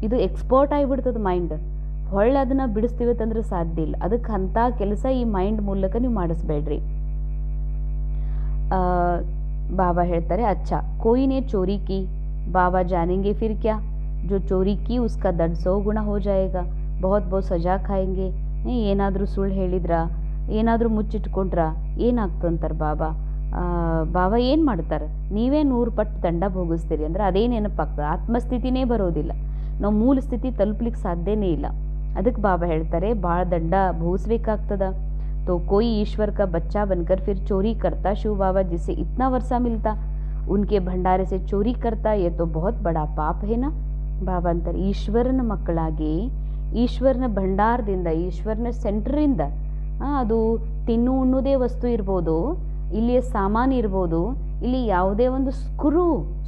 ಇದು ಎಕ್ಸ್ಪರ್ಟ್ ಆಗಿಬಿಡ್ತದೆ ಮೈಂಡ್. ಹೊಳ್ಳೆ ಅದನ್ನು ಬಿಡಿಸ್ತೀವಿ ಅಂತಂದ್ರೆ ಸಾಧ್ಯ ಇಲ್ಲ. ಅದಕ್ಕೆ ಅಂಥ ಕೆಲಸ ಈ ಮೈಂಡ್ ಮೂಲಕ ನೀವು ಮಾಡಿಸ್ಬೇಡ್ರಿ. ಬಾಬಾ ಹೇಳ್ತಾರೆ ಅಚ್ಚಾ ಕೋಯಿನೇ ಚೋರಿ ಕಿ ಬಾಬಾ ಜಾನೆಂಗೆ ಫಿರ್ ಕ್ಯಾ, जो चोरी की उसका दंड 100 गुना हो जाएगा, बहुत ಸಜಾ ಖಾಯಂಗೆ. ಏನಾದರೂ ಸುಳ್ಳು ಹೇಳಿದ್ರ, ಏನಾದರೂ ಮುಚ್ಚಿಟ್ಕೊಂಡ್ರ ಏನಾಗ್ತಂತಾರೆ ಬಾಬಾ. ಬಾಬಾ ಏನು ಮಾಡ್ತಾರೆ, ನೀವೇ 100 ಪಟ್ಟು ದಂಡ ಭೋಗಿಸ್ತೀರಿ ಅಂದ್ರೆ ಅದೇ ನೆನಪಾಗ್ತದೆ, ಆತ್ಮಸ್ಥಿತಿನೇ ಬರೋದಿಲ್ಲ, ನಾವು ಮೂಲ ಸ್ಥಿತಿ ತಲುಪಲಿಕ್ಕೆ ಸಾಧ್ಯನೇ ಇಲ್ಲ. ಅದಕ್ಕೆ ಬಾಬಾ ಹೇಳ್ತಾರೆ ಭಾಳ ದಂಡ ಭೋಗಿಸ್ಬೇಕಾಗ್ತದ. तो कोई ईश्वर का बच्चा बनकर फिर चोरी करता, शिव बाबा जिसे इतना वर्षा मिलता उनके भंडारे से चोरी करता, ये तो बहुत बड़ा पाप है ना. ಬಾಬಾ ಅಂತಾರೆ ಈಶ್ವರನ ಮಕ್ಕಳಾಗಿ ಈಶ್ವರನ ಭಂಡಾರದಿಂದ, ಈಶ್ವರನ ಸೆಂಟ್ರಿಂದ, ಅದು ತಿನ್ನು ಉಣ್ಣುವುದೇ ವಸ್ತು ಇರ್ಬೋದು, ಇಲ್ಲಿಯ ಸಾಮಾನು ಇರ್ಬೋದು, ಇಲ್ಲಿ ಯಾವುದೇ ಒಂದು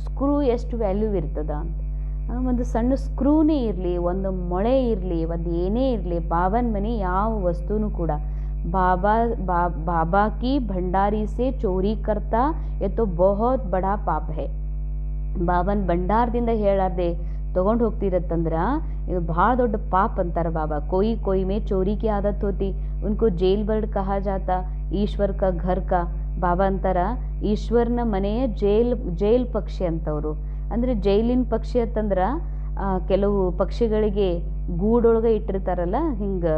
ಸ್ಕ್ರೂ ಎಷ್ಟು ವ್ಯಾಲ್ಯೂ ಇರ್ತದ ಅಂತ. ಒಂದು ಸಣ್ಣ ಸ್ಕ್ರೂನೇ ಇರಲಿ, ಒಂದು ಮೊಳೆ ಇರಲಿ, ಒಂದು ಏನೇ ಇರಲಿ, ಬಾಬನ ಮನೆ ಯಾವ ವಸ್ತುನೂ ಕೂಡ बाबा बाबा की भंडारी से चोरी करता ये तो बहुत बड़ा पाप है. ಬಾಬನ್ ಭಂಡಾರದಿಂದ ಹೇಳಾರ್ದೆ ತೊಗೊಂಡು ಹೋಗ್ತಿರತ್ತಂದ್ರ ಇದು ಭಾಳ ದೊಡ್ಡ ಪಾಪ ಅಂತಾರೆ ಬಾಬಾ. कोई कोई में चोरी की आदत होती उनको जेल बर्ड कहा जाता. ईश्वर का घर का ಬಾಬಾ ಅಂತಾರ ಈಶ್ವರನ ಮನೆಯ ಜೈಲ್ ಪಕ್ಷಿ ಅಂತವರು. ಅಂದರೆ ಜೈಲಿನ ಪಕ್ಷಿ ಅಂತಂದ್ರೆ ಕೆಲವು ಪಕ್ಷಿಗಳಿಗೆ ಗೂಡೊಳಗೆ ಇಟ್ಟಿರ್ತಾರಲ್ಲ, ಹಿಂಗೆ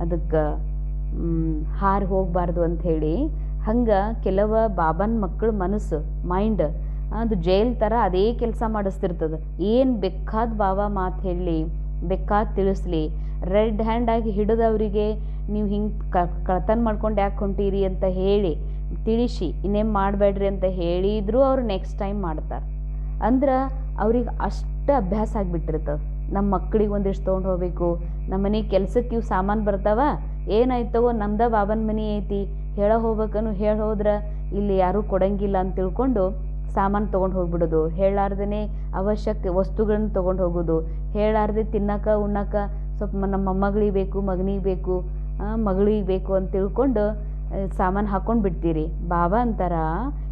ಅದಕ್ಕೆ ಹಾರಿ ಹೋಗಬಾರ್ದು ಅಂಥೇಳಿ, ಹಂಗೆ ಕೆಲವ ಬಾಬನ ಮಕ್ಕಳ ಮನಸ್ಸು ಮೈಂಡ್ ಅದು ಜೈಲ್ ಥರ ಅದೇ ಕೆಲಸ ಮಾಡಿಸ್ತಿರ್ತದೆ. ಏನು ಬೇಕಾದ ಬಾಬಾ ಮಾತು ಹೇಳಲಿ, ಬೇಕಾದ ತಿಳಿಸ್ಲಿ, ರೆಡ್ ಹ್ಯಾಂಡಾಗಿ ಹಿಡಿದವರಿಗೆ ನೀವು ಹಿಂಗೆ ಕಳ್ತನ ಮಾಡ್ಕೊಂಡು ಯಾಕೆ ಹೊಂಟೀರಿ ಅಂತ ಹೇಳಿ ತಿಳಿಸಿ ಇನ್ನೇನು ಮಾಡಬೇಡ್ರಿ ಅಂತ ಹೇಳಿದ್ರು ಅವ್ರು ನೆಕ್ಸ್ಟ್ ಟೈಮ್ ಮಾಡ್ತಾರೆ. ಅಂದ್ರೆ ಅವ್ರಿಗೆ ಅಷ್ಟು ಅಭ್ಯಾಸ ಆಗಿಬಿಟ್ಟಿರ್ತದೆ. ನಮ್ಮ ಮಕ್ಕಳಿಗೆ ಒಂದಿಷ್ಟು ತೊಗೊಂಡು ಹೋಗಬೇಕು, ನಮ್ಮ ಮನೆಗೆ ಕೆಲ್ಸಕ್ಕೆ ಇವು ಸಾಮಾನು ಬರ್ತಾವ, ಏನಾಯ್ತವೋ ನಮ್ದ ಬಾಬನ ಮನೆ ಐತಿ ಹೇಳ ಹೋಗ್ಬೇಕನ್ನು ಹೇಳಿ ಹೋದ್ರೆ ಇಲ್ಲಿ ಯಾರೂ ಕೊಡಂಗಿಲ್ಲ ಅಂತ ತಿಳ್ಕೊಂಡು ಸಾಮಾನು ತೊಗೊಂಡು ಹೋಗ್ಬಿಡೋದು, ಹೇಳಾರ್ದೇ ಅವಶ್ಯಕ ವಸ್ತುಗಳನ್ನ ತೊಗೊಂಡು ಹೋಗೋದು, ಹೇಳಾರ್ದೆ ತಿನ್ನಕ್ಕೆ ಉಣ್ಣಕ್ಕೆ ಸ್ವಲ್ಪ ನಮ್ಮ ಮೊಮ್ಮಗಳಿಗೆ ಬೇಕು, ಮಗನಿಗೆ ಬೇಕು, ಮಗಳಿಗೆ ಬೇಕು ಅಂತ ತಿಳ್ಕೊಂಡು ಸಾಮಾನು ಹಾಕ್ಕೊಂಡು ಬಿಡ್ತೀರಿ. ಬಾಬಾ ಅಂತಾರ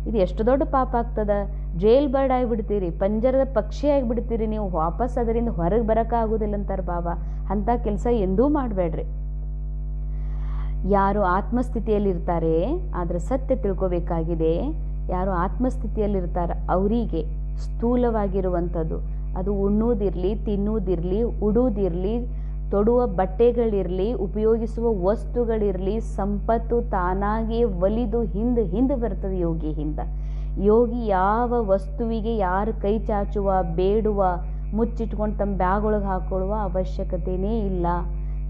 ಇದು ಎಷ್ಟು ದೊಡ್ಡ ಪಾಪ ಆಗ್ತದೆ. ಜೈಲ್ ಬರ್ಡ್ ಆಗಿಬಿಡ್ತೀರಿ, ಪಂಜರದ ಪಕ್ಷಿ ಆಗಿಬಿಡ್ತೀರಿ, ನೀವು ವಾಪಸ್ ಅದರಿಂದ ಹೊರಗೆ ಬರೋಕ್ಕಾಗೋದಿಲ್ಲ ಅಂತಾರೆ ಬಾಬಾ. ಅಂಥ ಕೆಲಸ ಎಂದೂ ಮಾಡಬೇಡ್ರಿ. ಯಾರು ಆತ್ಮಸ್ಥಿತಿಯಲ್ಲಿರ್ತಾರೆ, ಆದರೆ ಸತ್ಯ ತಿಳ್ಕೋಬೇಕಾಗಿದೆ, ಯಾರು ಆತ್ಮಸ್ಥಿತಿಯಲ್ಲಿರ್ತಾರೆ ಅವರಿಗೆ ಸ್ಥೂಲವಾಗಿರುವಂಥದ್ದು, ಅದು ಉಣ್ಣೋದಿರಲಿ, ತಿನ್ನೋದಿರಲಿ, ಉಡೋದಿರಲಿ, ತೊಡುವ ಬಟ್ಟೆಗಳಿರಲಿ, ಉಪಯೋಗಿಸುವ ವಸ್ತುಗಳಿರಲಿ, ಸಂಪತ್ತು ತಾನಾಗಿಯೇ ಒಲಿದು ಹಿಂದೆ ಬರ್ತದೆ ಯೋಗಿಯಿಂದ. ಯೋಗಿ ಯಾವ ವಸ್ತುವಿಗೆ ಯಾರು ಕೈ ಚಾಚುವ, ಬೇಡುವ, ಮುಚ್ಚಿಟ್ಕೊಂಡು ತಮ್ಮ ಬ್ಯಾಗ್ ಒಳಗೆ ಹಾಕೊಳ್ಳುವ ಅವಶ್ಯಕತೆಯೇ ಇಲ್ಲ.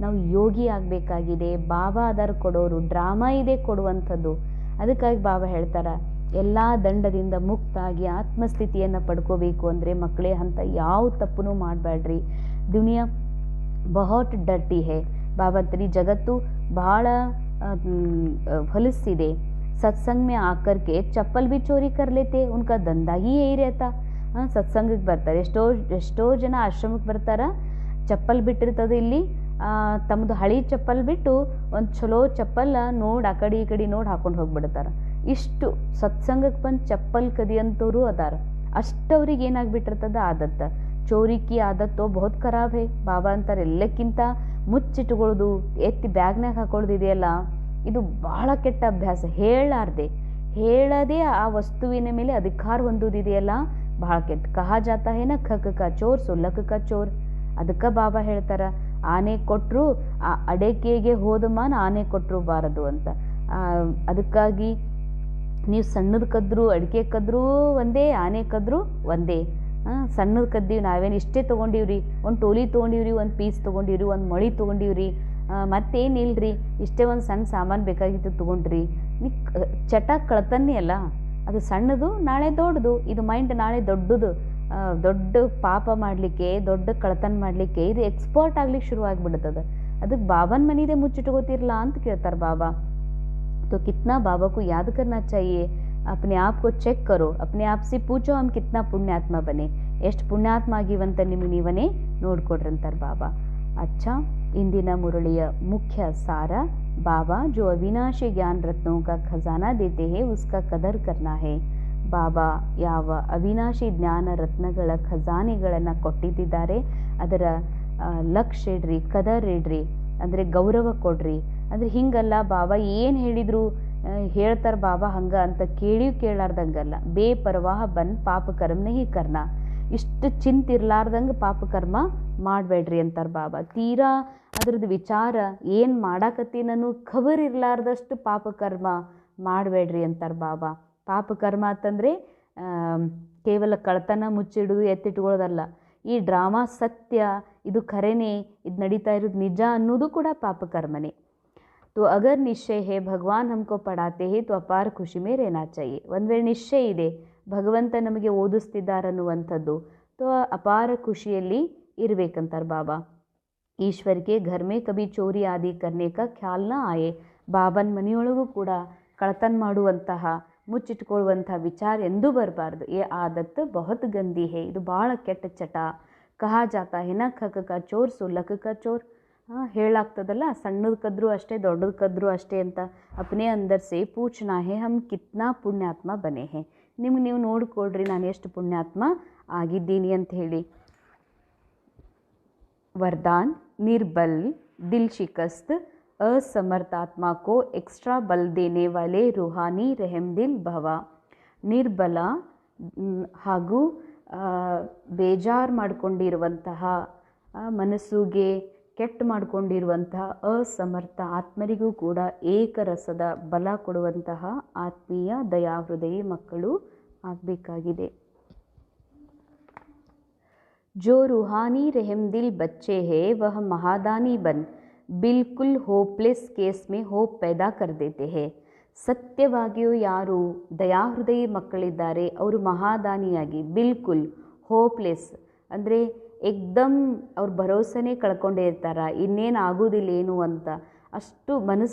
ನಾವು ಯೋಗಿ ಆಗಬೇಕಾಗಿದೆ. ಬಾಬಾ ಆಧಾರ ಕೊಡೋರು, ಡ್ರಾಮಾ ಇದೆ ಕೊಡುವಂಥದ್ದು. ಅದಕ್ಕಾಗಿ ಬಾಬಾ ಹೇಳ್ತಾರೆ, ಎಲ್ಲ ದಂಡದಿಂದ ಮುಕ್ತಾಗಿ ಆತ್ಮಸ್ಥಿತಿಯನ್ನು ಪಡ್ಕೋಬೇಕು ಅಂದರೆ ಮಕ್ಕಳೇ ಅಂತ ಯಾವ ತಪ್ಪು ಮಾಡಬೇಡ್ರಿ. ದುನಿಯಾ ಬಹುತ್ ಡರ್ಟಿ ಹೇ. ಬಾಬಾ ಅಂತಾರೆ ಜಗತ್ತು ಬಹಳ ಹೊಲಸಿದೆ. सत्संग में आकर के चप्पल भी चोरी कर लेते, उनका धंधा ही यही रहता. ಸತ್ಸಂಗಕ್ಕೆ ಬರ್ತಾರೆ, ಎಷ್ಟೋ ಜನ ಆಶ್ರಮಕ್ಕೆ ಬರ್ತಾರ, ಚಪ್ಪಲ್ ಬಿಟ್ಟಿರ್ತದೆ ಇಲ್ಲಿ, ತಮ್ಮದು ಹಳಿ ಚಪ್ಪಲ್ ಬಿಟ್ಟು ಒಂದು ಚಲೋ ಚಪ್ಪಲ್ ನೋಡಿ ಆ ಕಡೆ ಈ ಕಡೆ ನೋಡಿ ಹಾಕೊಂಡು ಹೋಗ್ಬಿಡ್ತಾರೆ. ಇಷ್ಟು ಸತ್ಸಂಗಕ್ಕೆ ಬಂದು ಚಪ್ಪಲ್ ಕದಿಯಂತವರು ಅದಾರ. ಅಷ್ಟವ್ರಿಗೆ ಏನಾಗ್ಬಿಟ್ಟಿರ್ತದ ಆದತ್ತ. ಚೋರಿಕಿ ಆದತ್ತೋ ಬಹುತ್ ಖರಾಬ್ ಹೇ. ಬಾಬಾ ಅಂತಾರೆ ಎಲ್ಲಕ್ಕಿಂತ ಮುಚ್ಚಿಟ್ಕೊಳ್ಳೋದು, ಎತ್ತಿ ಬ್ಯಾಗ್ನಾಗ ಹಾಕೊಳ್ಳೋದು ಇದೆಯಲ್ಲ, ಇದು ಬಹಳ ಕೆಟ್ಟ ಅಭ್ಯಾಸ. ಹೇಳದೆ ಆ ವಸ್ತುವಿನ ಮೇಲೆ ಅಧಿಕಾರ ಹೊಂದೋದಿದೆಯಲ್ಲ, ಬಹಳ ಕೆಟ್ಟ. ಕಹಾ ಜಾತಾ ಹೇ ನ ಖಕ್ ಕಾ ಚೋರ್ ಸೋ ಲಕ್ ಕಾ ಚೋರ್. ಅದಕ್ಕೆ ಬಾಬಾ ಹೇಳ್ತಾರ, ಆನೆ ಕೊಟ್ಟರು ಆ ಅಡಕೆಗೆ ಹೋದ ಮಾನ ಆನೆ ಕೊಟ್ಟರು ಬಾರದು ಅಂತ. ಅದಕ್ಕಾಗಿ ನೀವು ಸಣ್ಣದು ಕದ್ರು, ಅಡಿಕೆ ಕದ್ರೂ ಒಂದೇ, ಆನೆ ಕದ್ರು ಒಂದೇ. ಸಣ್ಣದು ಕದ್ದೀವಿ ನಾವೇನು ಇಷ್ಟೇ ತೊಗೊಂಡಿವ್ರಿ, ಒಂದು ಟೋಲಿ ತೊಗೊಂಡಿವ್ರಿ, ಒಂದು ಪೀಸ್ ತೊಗೊಂಡಿವ್ರಿ, ಒಂದು ಮೊಳಿ ತೊಗೊಂಡಿವ್ರಿ, ಮತ್ತೇನಿಲ್ರಿ, ಇಷ್ಟೇ ಒಂದು ಸಣ್ಣ ಸಾಮಾನು ಬೇಕಾಗಿತ್ತು ತೊಗೊಂಡ್ರಿ. ನೀ ಚಟ ಕಳ್ತನ್ನೇ ಅಲ್ಲ, ಅದು ಸಣ್ಣದು ನಾಳೆ ದೊಡ್ಡದು. ಇದು ಮೈಂಡ್ ನಾಳೆ ದೊಡ್ಡದು, ದೊಡ್ಡ ಪಾಪ ಮಾಡಲಿಕ್ಕೆ, ದೊಡ್ಡ ಕಳ್ತನ ಮಾಡಲಿಕ್ಕೆ ಇದು ಎಕ್ಸ್ಪರ್ಟ್ ಆಗ್ಲಿಕ್ಕೆ ಶುರು ಆಗಿಬಿಡ್ತದೆ. ಅದಕ್ಕೆ ಬಾಬನ ಮನೆಯದೇ ಮುಚ್ಚಿಟ್ಕೋತಿರ್ಲ ಅಂತ ಕೇಳ್ತಾರೆ ಬಾಬಾ. तो कितना बाबा को याद करना चाहिए. अपने आप को चेक करो, अपने आप से पूछो हम कितना पुण्यात्मा बने, ಎಷ್ಟು ಪುಣ್ಯಾತ್ಮ ಆಗಿವಂತ ನಿಮಗೆ ನೀವನೇ ನೋಡ್ಕೊಡ್ರಿ ಅಂತಾರೆ ಬಾಬಾ. अच्छा, इंदिना मुरलिया मुख्य सारा बाबा जो अविनाशी ज्ञान रत्नों का खजाना देते हैं उसका कदर करना है. ಬಾಬಾ ಯಾವ ಅವಿನಾಶಿ ಜ್ಞಾನ ರತ್ನಗಳ ಖಜಾನೆಗಳನ್ನು ಕೊಟ್ಟಿದ್ದಾರೆ ಅದರ ಲಕ್ಷ್ಯ ಇಡ್ರಿ, ಕದರ್ ಇಡ್ರಿ, ಅಂದರೆ ಗೌರವ ಕೊಡ್ರಿ. ಅಂದರೆ ಹಿಂಗಲ್ಲ ಬಾಬಾ ಏನು ಹೇಳಿದ್ರು ಹೇಳ್ತಾರೆ ಬಾಬಾ ಹಂಗ ಅಂತ ಕೇಳಾರ್ದಂಗಲ್ಲ. ಬೇಪರವಾಹ ಬನ್ ಪಾಪ ಕರ್ಮನೇ ಹೀ ಕರ್ನ. ಇಷ್ಟು ಚಿಂತಿರ್ಲಾರ್ದಂಗೆ ಪಾಪ ಕರ್ಮ ಮಾಡಬೇಡ್ರಿ ಅಂತಾರೆ ಬಾಬಾ. ತೀರಾ ಅದ್ರದ್ದು ವಿಚಾರ ಏನು ಮಾಡಾಕತ್ತೀನೂ ಖಬರ್ ಇರಲಾರ್ದಷ್ಟು ಪಾಪ ಕರ್ಮ ಮಾಡಬೇಡ್ರಿ ಅಂತಾರೆ ಬಾಬಾ. ಪಾಪ ಕರ್ಮ ಅಂತಂದರೆ ಕೇವಲ ಕಳ್ತನ ಮುಚ್ಚಿಡೋದು ಎತ್ತಿಟ್ಕೊಳ್ಳೋದಲ್ಲ. ಈ ಡ್ರಾಮಾ ಸತ್ಯ, ಇದು ಖರೇನೆ, ಇದು ನಡೀತಾ ಇರೋದು ನಿಜ ಅನ್ನೋದು ಕೂಡ ಪಾಪ ಕರ್ಮನೇ. तो अगर निश्चय है भगवान हमको पढ़ाते हैं तो अपार खुशी में रहना चाहिए. ಒಂದು ವೇಳೆ ನಿಶ್ಚಯ ಇದೆ ಭಗವಂತ ನಮಗೆ ಓದಿಸ್ತಿದ್ದಾರನ್ನುವಂಥದ್ದು, तो ಅಪಾರ ಖುಷಿಯಲ್ಲಿ ಇರಬೇಕಂತಾರೆ ಬಾಬಾ. ಈಶ್ವರ್ ಕೆ ಘರ್ ಮೇ ಕಭಿ ಚೋರಿ ಆದಿ ಕರ್ನೆ ಕಾ ಖ್ಯಾಲ್ ನ ಆಯೆ. ಬಾಬನ ಮನೆಯೊಳಗೂ ಕೂಡ ಕಳ್ತನ ಮಾಡುವಂತಹ, ಮುಚ್ಚಿಟ್ಕೊಳ್ಳುವಂತಹ ವಿಚಾರ ಎಂದೂ ಬರಬಾರ್ದು. ಏ ಆದತ್ ಬಹುತ್ ಗಂದಿ ಹೇ, ಇದು ಭಾಳ ಕೆಟ್ಟ ಚಟ. ಕಹಾ ಜಾತಾ ಹೇ ನ ಖಕ್ ಕಾ ಚೋರ್ ಸೋ ಲಕ್ ಕಾ ಚೋರ್. ಹೇಳಾಗ್ತದಲ್ಲ, ಸಣ್ಣದಕ್ಕಾದ್ರೂ ಅಷ್ಟೇ ದೊಡ್ಡದಕ್ಕಾದ್ರೂ ಅಷ್ಟೇ ಅಂತ. ಅಪ್ನೇ ಅಂದರ್ ಸೆ ಪೂಚ್ನಾ ಹೇ ಹಮ್ ಕಿತ್ನಾ ಪುಣ್ಯಾತ್ಮ ಬನೆ ಹೇ. ನಿಮ್ಗೆ ನೀವು ನೋಡಿಕೊಳ್ರಿ ನಾನು ಎಷ್ಟು ಪುಣ್ಯಾತ್ಮ ಆಗಿದ್ದೀನಿ ಅಂತ ಹೇಳಿ. वरदान निर्बल दिल शिकस्त असमर्थ आत्मा को एक्स्ट्रा बल देने वाले रूहानी रहमदिल भव. ನಿರ್ಬಲ ಹಾಗೂ ಬೇಜಾರು ಮಾಡಿಕೊಂಡಿರುವಂತಹ ಮನಸ್ಸುಗೆ ಕೆಟ್ಟು ಮಾಡಿಕೊಂಡಿರುವಂತಹ ಅಸಮರ್ಥ ಆತ್ಮರಿಗೂ ಕೂಡ ಏಕರಸದ ಬಲ ಕೊಡುವಂತಹ ಆತ್ಮೀಯ ದಯಾಹೃದಯಿ ಮಕ್ಕಳು ಆಗಬೇಕಾಗಿದೆ. जो रूहानी रहमदिल बच्चे हैं वह महादानी बन बिल्कुल होपलेस केस में होप पैदा कर देते हैं. ಸತ್ಯವಾಗಿಯೂ ಯಾರು ದಯಾಹೃದಯಿ ಮಕ್ಕಳಿದ್ದಾರೆ ಅವರು ಮಹಾದಾನಿಯಾಗಿ ಬಿಲ್ಕುಲ್ ಹೋಪ್ಲೆಸ್ ಅಂದರೆ ಏಕ್ದಮ್ ಅವ್ರ ಭರೋಸೆನೇ ಕಳ್ಕೊಂಡೇ ಇರ್ತಾರೆ, ಇನ್ನೇನು ಆಗೋದಿಲ್ಲ ಏನು ಅಂತ. ಅಷ್ಟು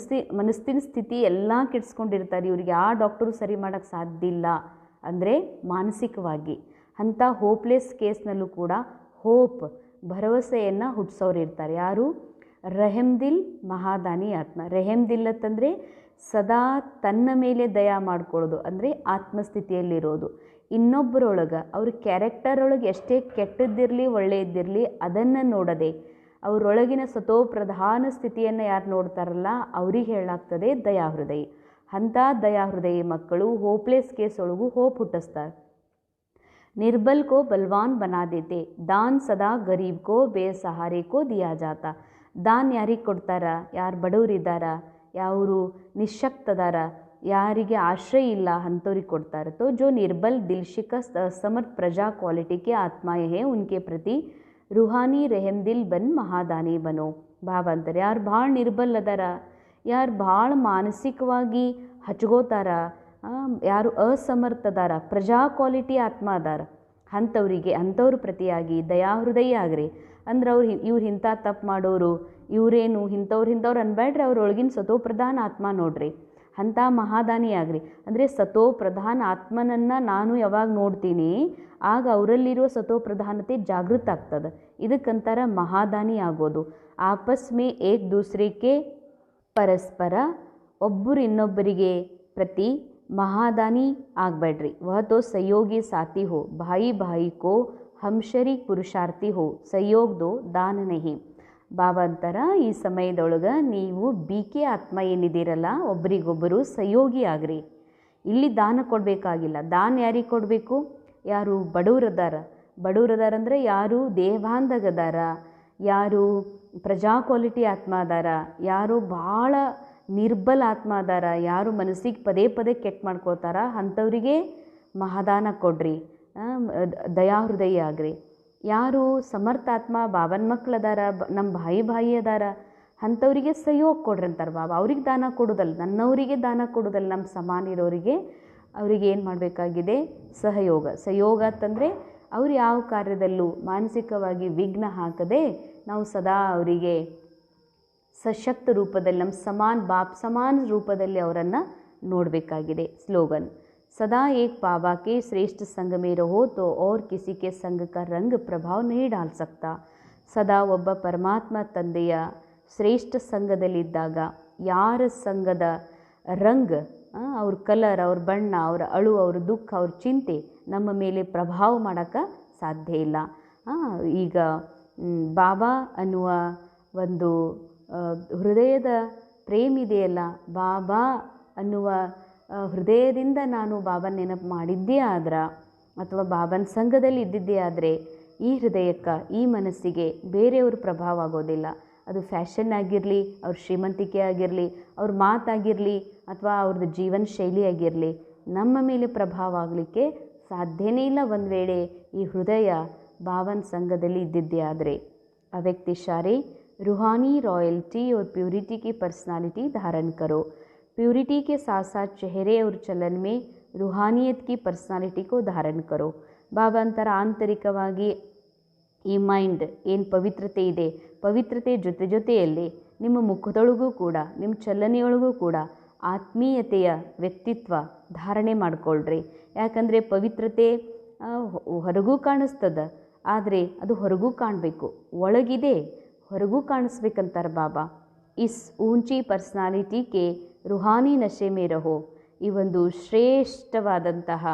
ಮನಸ್ಸಿನ ಸ್ಥಿತಿ ಎಲ್ಲ ಕೆಡಿಸ್ಕೊಂಡಿರ್ತಾರೆ. ಇವ್ರಿಗೆ ಯಾವ ಡಾಕ್ಟರು ಸರಿ ಮಾಡೋಕ್ಕೆ ಸಾಧ್ಯ ಇಲ್ಲ ಅಂದರೆ ಮಾನಸಿಕವಾಗಿ. ಅಂಥ ಹೋಪ್ಲೆಸ್ ಕೇಸ್ನಲ್ಲೂ ಕೂಡ ಹೋಪ್ ಭರವಸೆಯನ್ನು ಹುಟ್ಟಿಸೋರು ಇರ್ತಾರೆ. ಯಾರು? ರೆಹಮ್ದಿಲ್ ಮಹಾದಾನಿ ಆತ್ಮ. ರೆಹಮ್ದಿಲ್ ಅಂತಂದರೆ ಸದಾ ತನ್ನ ಮೇಲೆ ದಯಾ ಮಾಡ್ಕೊಳ್ಳೋದು, ಅಂದರೆ ಆತ್ಮಸ್ಥಿತಿಯಲ್ಲಿರೋದು. ಇನ್ನೊಬ್ಬರೊಳಗೆ ಅವ್ರ ಕ್ಯಾರೆಕ್ಟರ್ ಒಳಗೆ ಎಷ್ಟೇ ಕೆಟ್ಟದ್ದಿರಲಿ ಒಳ್ಳೆಯದಿರಲಿ ಅದನ್ನು ನೋಡದೆ ಅವರೊಳಗಿನ ಸತೋಪ್ರಧಾನ ಸ್ಥಿತಿಯನ್ನು ಯಾರು ನೋಡ್ತಾರಲ್ಲ ಅವ್ರಿಗೆ ಹೇಳಾಗ್ತದೆ ದಯಾಹೃದಯಿ. ಅಂಥ ದಯಾಹೃದಯಿ ಮಕ್ಕಳು ಹೋಪ್ಲೆಸ್ ಕೇಸ್ ಒಳಗೂ ಹೋಪ್ ಹುಟ್ಟಿಸ್ತಾರೆ. निर्बल को बलवान बना देते. दान सदा गरीब को बेसहारे को दिया जाता. ದಾನ್ ಯಾರಿಗೆ ಕೊಡ್ತಾರ? ಯಾರು ಬಡವರಿದ್ದಾರ, ಯಾರು ನಿಶಕ್ತದಾರ, ಯಾರಿಗೆ ಆಶ್ರಯ ಇಲ್ಲ ಅಂಥವ್ರಿಗೆ ಕೊಡ್ತಾರೆ. तो जो निर्बल दिल शिकस्त असमर्थ प्रजा क्वालिटी के आत्माएं हैं उनके प्रति रूहानी रहमदिल बन महादानी बनो. ಭಾವ ಅಂತಾರೆ ಯಾರು ಭಾಳ ನಿರ್ಬಲ್ ಅದಾರ, ಯಾರು ಭಾಳ ಮಾನಸಿಕವಾಗಿ ಹಚ್ಕೋತಾರ, ಯಾರು ಅಸಮರ್ಥದಾರ, ಪ್ರಜಾ ಕ್ವಾಲಿಟಿ ಆತ್ಮ ಅದಾರ ಅಂಥವ್ರ ಪ್ರತಿಯಾಗಿ ದಯಾಹೃದಯಿ ಆಗ್ರಿ. ಅಂದ್ರೆ ಇವ್ರು ಇಂಥ ತಪ್ಪು ಮಾಡೋರು, ಇವರೇನು ಇಂಥವ್ರು ಅನ್ಬೇಡ್ರಿ, ಅವ್ರೊಳಗಿನ ಸತೋಪ್ರಧಾನ ಆತ್ಮ ನೋಡ್ರಿ, ಅಂಥ ಮಹಾದಾನಿ ಆಗ್ರಿ. ಅಂದರೆ ಸತೋಪ್ರಧಾನ ಆತ್ಮನನ್ನು ನಾನು ಯಾವಾಗ ನೋಡ್ತೀನಿ ಆಗ ಅವರಲ್ಲಿರುವ ಸತೋಪ್ರಧಾನತೆ ಜಾಗೃತ ಆಗ್ತದೆ. ಇದಕ್ಕಂತಾರ ಮಹಾದಾನಿ ಆಗೋದು. ಆಪಸ್ ಮೇ ಏಕ್ ದೂಸರೆಗೆ ಪರಸ್ಪರ ಒಬ್ಬರು ಇನ್ನೊಬ್ಬರಿಗೆ ಪ್ರತಿ महादानी आग बैठरी. वह तो सहयोगी साथी हो, भाई भाई को हमशरीक पुरुषार्थी हो, सहयोग दो दान नहीं. ಬಾಬಾ ಅಂತಾರ ಈ ಸಮಯದೊಳಗೆ ನೀವು ಬಿಕೆ ಆತ್ಮ ಏನಿದ್ದೀರಲ್ಲ ಒಬ್ರಿಗೊಬ್ಬರು ಸಹಯೋಗಿ ಆಗ್ರಿ. ಇಲ್ಲಿ ದಾನ ಕೊಡಬೇಕಾಗಿಲ್ಲ. ದಾನ ಯಾರಿಗೆ ಕೊಡಬೇಕು? ಯಾರು ಬಡವ್ರದಾರ ಅಂದರೆ ಯಾರು ದೇವಾಂಧಗದಾರ, ಯಾರು ಪ್ರಜಾ ಕ್ವಾಲಿಟಿ ಆತ್ಮ ಅದಾರ, ಯಾರು ಭಾಳ ನಿರ್ಬಲ ಆತ್ಮ ಅದಾರ, ಯಾರು ಮನಸ್ಸಿಗೆ ಪದೇ ಪದೇ ಕೆಟ್ಟ ಮಾಡ್ಕೊಳ್ತಾರ ಅಂಥವರಿಗೆ ಮಹಾದಾನ ಕೊಡ್ರಿ, ದಯಾಹೃದಯಿ ಆಗ್ರಿ. ಯಾರು ಸಮರ್ಥಾತ್ಮ ಬಾಬನ ಮಕ್ಕಳದಾರ, ನಮ್ಮ ಭಾಯಿ ಅದಾರ ಅಂಥವರಿಗೆ ಸಹಯೋಗ ಕೊಡ್ರಿ ಅಂತಾರೆ ಬಾಬಾ. ಅವ್ರಿಗೆ ದಾನ ಕೊಡೋದಲ್ಲ, ನನ್ನವರಿಗೆ ದಾನ ಕೊಡೋದಲ್ಲ, ನಮ್ಮ ಸಮಾನ ಇರೋರಿಗೆ ಅವ್ರಿಗೆ ಏನು ಮಾಡಬೇಕಾಗಿದೆ? ಸಹಯೋಗ ಅಂತಂದರೆ ಅವ್ರು ಯಾವ ಕಾರ್ಯದಲ್ಲೂ ಮಾನಸಿಕವಾಗಿ ವಿಘ್ನ ಹಾಕದೆ ನಾವು ಸದಾ ಅವರಿಗೆ ಸಶಕ್ತ ರೂಪದಲ್ಲಿ ನಮ್ಮ ಸಮಾನ ರೂಪದಲ್ಲಿ ಅವರನ್ನು ನೋಡಬೇಕಾಗಿದೆ. ಸ್ಲೋಗನ್ सदा एक बाबा के श्रेष्ठ संग में रहो तो और किसी के संग का रंग प्रभाव नहीं डाल सकता. ಸದಾ ಒಬ್ಬ ಪರಮಾತ್ಮ ತಂದೆಯ ಶ್ರೇಷ್ಠ ಸಂಘದಲ್ಲಿದ್ದಾಗ ಯಾರ ಸಂಘದ ರಂಗ್, ಅವ್ರ ಕಲರ್, ಅವ್ರ ಬಣ್ಣ, ಅವ್ರ ಅಳು, ಅವ್ರ ದುಃಖ, ಅವ್ರ ಚಿಂತೆ ನಮ್ಮ ಮೇಲೆ ಪ್ರಭಾವ ಮಾಡೋಕ್ಕೆ ಸಾಧ್ಯ ಇಲ್ಲ. ಈಗ ಬಾಬಾ ಅನ್ನುವ ಒಂದು ಹೃದಯದ ಪ್ರೇಮಿದೆಯಲ್ಲ, ಬಾಬಾ ಅನ್ನುವ ಹೃದಯದಿಂದ ನಾನು ಬಾಬನ ನೆನಪು ಮಾಡಿದ್ದೇ ಆದ್ರೆ ಅಥವಾ ಬಾಬನ ಸಂಘದಲ್ಲಿ ಇದ್ದಿದ್ದೇ ಆದರೆ ಈ ಹೃದಯಕ್ಕೆ, ಈ ಮನಸ್ಸಿಗೆ ಬೇರೆಯವ್ರ ಪ್ರಭಾವ ಆಗೋದಿಲ್ಲ. ಅದು ಫ್ಯಾಷನ್ ಆಗಿರಲಿ, ಅವ್ರ ಶ್ರೀಮಂತಿಕೆ ಆಗಿರಲಿ, ಅವ್ರ ಮಾತಾಗಿರಲಿ ಅಥವಾ ಅವ್ರದ್ದು ಜೀವನ ಶೈಲಿ ಆಗಿರಲಿ, ನಮ್ಮ ಮೇಲೆ ಪ್ರಭಾವ ಆಗಲಿಕ್ಕೆ ಸಾಧ್ಯನೇ ಇಲ್ಲ ಒಂದು ವೇಳೆ ಈ ಹೃದಯ ಬಾಬನ ಸಂಘದಲ್ಲಿ ಇದ್ದಿದ್ದೇ ಆದರೆ. ಅವ್ಯಕ್ತ ಇಶಾರೆ रूहानी रॉयल्टी और प्योरिटी की पर्सनालिटी धारण करो. प्योरिटी के साथ साथ चेहरे और चलन में रूहानियत की पर्सनालिटी को धारण करो. ಬಾಬಾ ಅಂತರ ಆಂತರಿಕವಾಗಿ ಈ ಮೈಂಡ್ ಏನು ಪವಿತ್ರತೆ ಇದೆ, ಪವಿತ್ರತೆ ಜೊತೆಯಲ್ಲಿ ನಿಮ್ಮ ಮುಖದೊಳಗೂ ಕೂಡ, ನಿಮ್ಮ ಚಲನೆಯೊಳಗೂ ಕೂಡ ಆತ್ಮೀಯತೆಯ ವ್ಯಕ್ತಿತ್ವ ಧಾರಣೆ ಮಾಡಿಕೊಳ್ಳ್ರಿ. ಯಾಕಂದರೆ ಪವಿತ್ರತೆ ಹೊರಗೂ ಕಾಣಿಸ್ತದ, ಆದರೆ ಅದು ಹೊರಗೂ ಕಾಣಬೇಕು. ಒಳಗಿದೆ, ಹೊರಗೂ ಕಾಣಿಸ್ಬೇಕಂತಾರೆ ಬಾಬಾ. ಇಸ್ ಊಂಚಿ ಪರ್ಸ್ನಾಲಿಟಿಗೆ ರುಹಾನಿ ನಶೆ ಮೇ ರಹೋ. ಈ ಒಂದು ಶ್ರೇಷ್ಠವಾದಂತಹ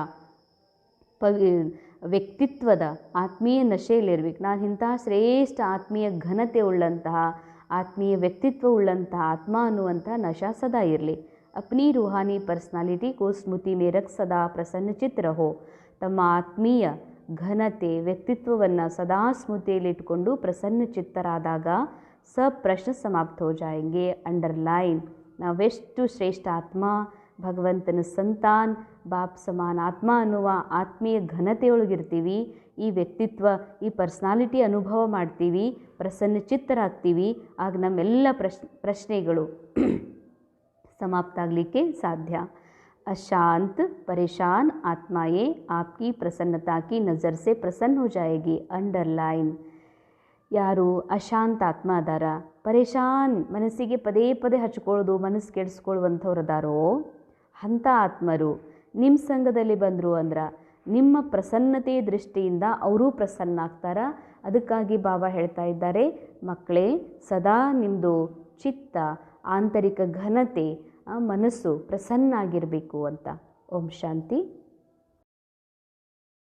ವ್ಯಕ್ತಿತ್ವದ ಆತ್ಮೀಯ ನಶೆಯಲ್ಲಿರ್ಬೇಕು. ನಾನು ಇಂತಹ ಶ್ರೇಷ್ಠ ಆತ್ಮೀಯ ಘನತೆ ಉಳ್ಳಂತಹ ಆತ್ಮೀಯ ವ್ಯಕ್ತಿತ್ವ ಉಳ್ಳಂತಹ ಆತ್ಮ ಅನ್ನುವಂತಹ ನಶಾ ಸದಾ ಇರಲಿ. ಅಪ್ನಿ ರೂಹಾನಿ ಪರ್ಸ್ನಾಲಿಟಿ ಕೋ ಸ್ಮೃತಿ ಮೇ ರಖ್ ಸದಾ ಪ್ರಸನ್ನಚಿತ್ ರಹೋ. ತಮ್ಮ ಆತ್ಮೀಯ ಘನತೆ ವ್ಯಕ್ತಿತ್ವವನ್ನು ಸದಾ ಸ್ಮೃತಿಯಲ್ಲಿಟ್ಕೊಂಡು ಪ್ರಸನ್ನಚಿತ್ತರಾದಾಗ ಸಬ್ ಪ್ರಶ್ನ ಸಮಾಪ್ತ ಹೋ ಜಾಯೆಂಗೆ. ಅಂಡರ್ಲೈನ್, ನಾವೆಷ್ಟು ಶ್ರೇಷ್ಠ ಆತ್ಮ, ಭಗವಂತನ ಸಂತಾನ್, ಬಾಪ್ ಸಮಾನ ಆತ್ಮ ಅನ್ನುವ ಆತ್ಮೀಯ ಘನತೆಯೊಳಗಿರ್ತೀವಿ. ಈ ವ್ಯಕ್ತಿತ್ವ, ಈ ಪರ್ಸ್ನಾಲಿಟಿ ಅನುಭವ ಮಾಡ್ತೀವಿ, ಪ್ರಸನ್ನಚಿತ್ತರಾಗ್ತೀವಿ. ಆಗ ನಮ್ಮೆಲ್ಲ ಪ್ರಶ್ನೆಗಳು ಸಮಾಪ್ತ ಆಗಲಿಕ್ಕೆ ಸಾಧ್ಯ. अशांत परेशान आत्माएं आपकी प्रसन्नता की नज़र से प्रसन्न हो जाएगी. अंडरलाइन, ಯಾರು ಅಶಾಂತ ಆತ್ಮ ಅದಾರ, ಪರೇಶಾನ್ ಮನಸ್ಸಿಗೆ ಪದೇ ಪದೇ ಹಚ್ಕೊಳ್ಳೋದು, ಮನಸ್ಸು ಕೆಡಿಸ್ಕೊಳ್ಳುವಂಥವ್ರದಾರೋ ಅಂಥ ಆತ್ಮರು ನಿಮ್ಮ ಸಂಘದಲ್ಲಿ ಬಂದರು ಅಂದ್ರೆ ನಿಮ್ಮ ಪ್ರಸನ್ನತೆಯ ದೃಷ್ಟಿಯಿಂದ ಅವರೂ ಪ್ರಸನ್ನ ಆಗ್ತಾರ. ಅದಕ್ಕಾಗಿ ಬಾಬಾ ಹೇಳ್ತಾ ಇದ್ದಾರೆ, ಮಕ್ಕಳೇ ಸದಾ ನಿಮ್ಮದು ಚಿತ್ತ, ಆಂತರಿಕ ಘನತೆ, ಮನಸ್ಸು ಪ್ರಸನ್ನ ಆಗಿರಬೇಕು ಅಂತ. ಓಂ ಶಾಂತಿ.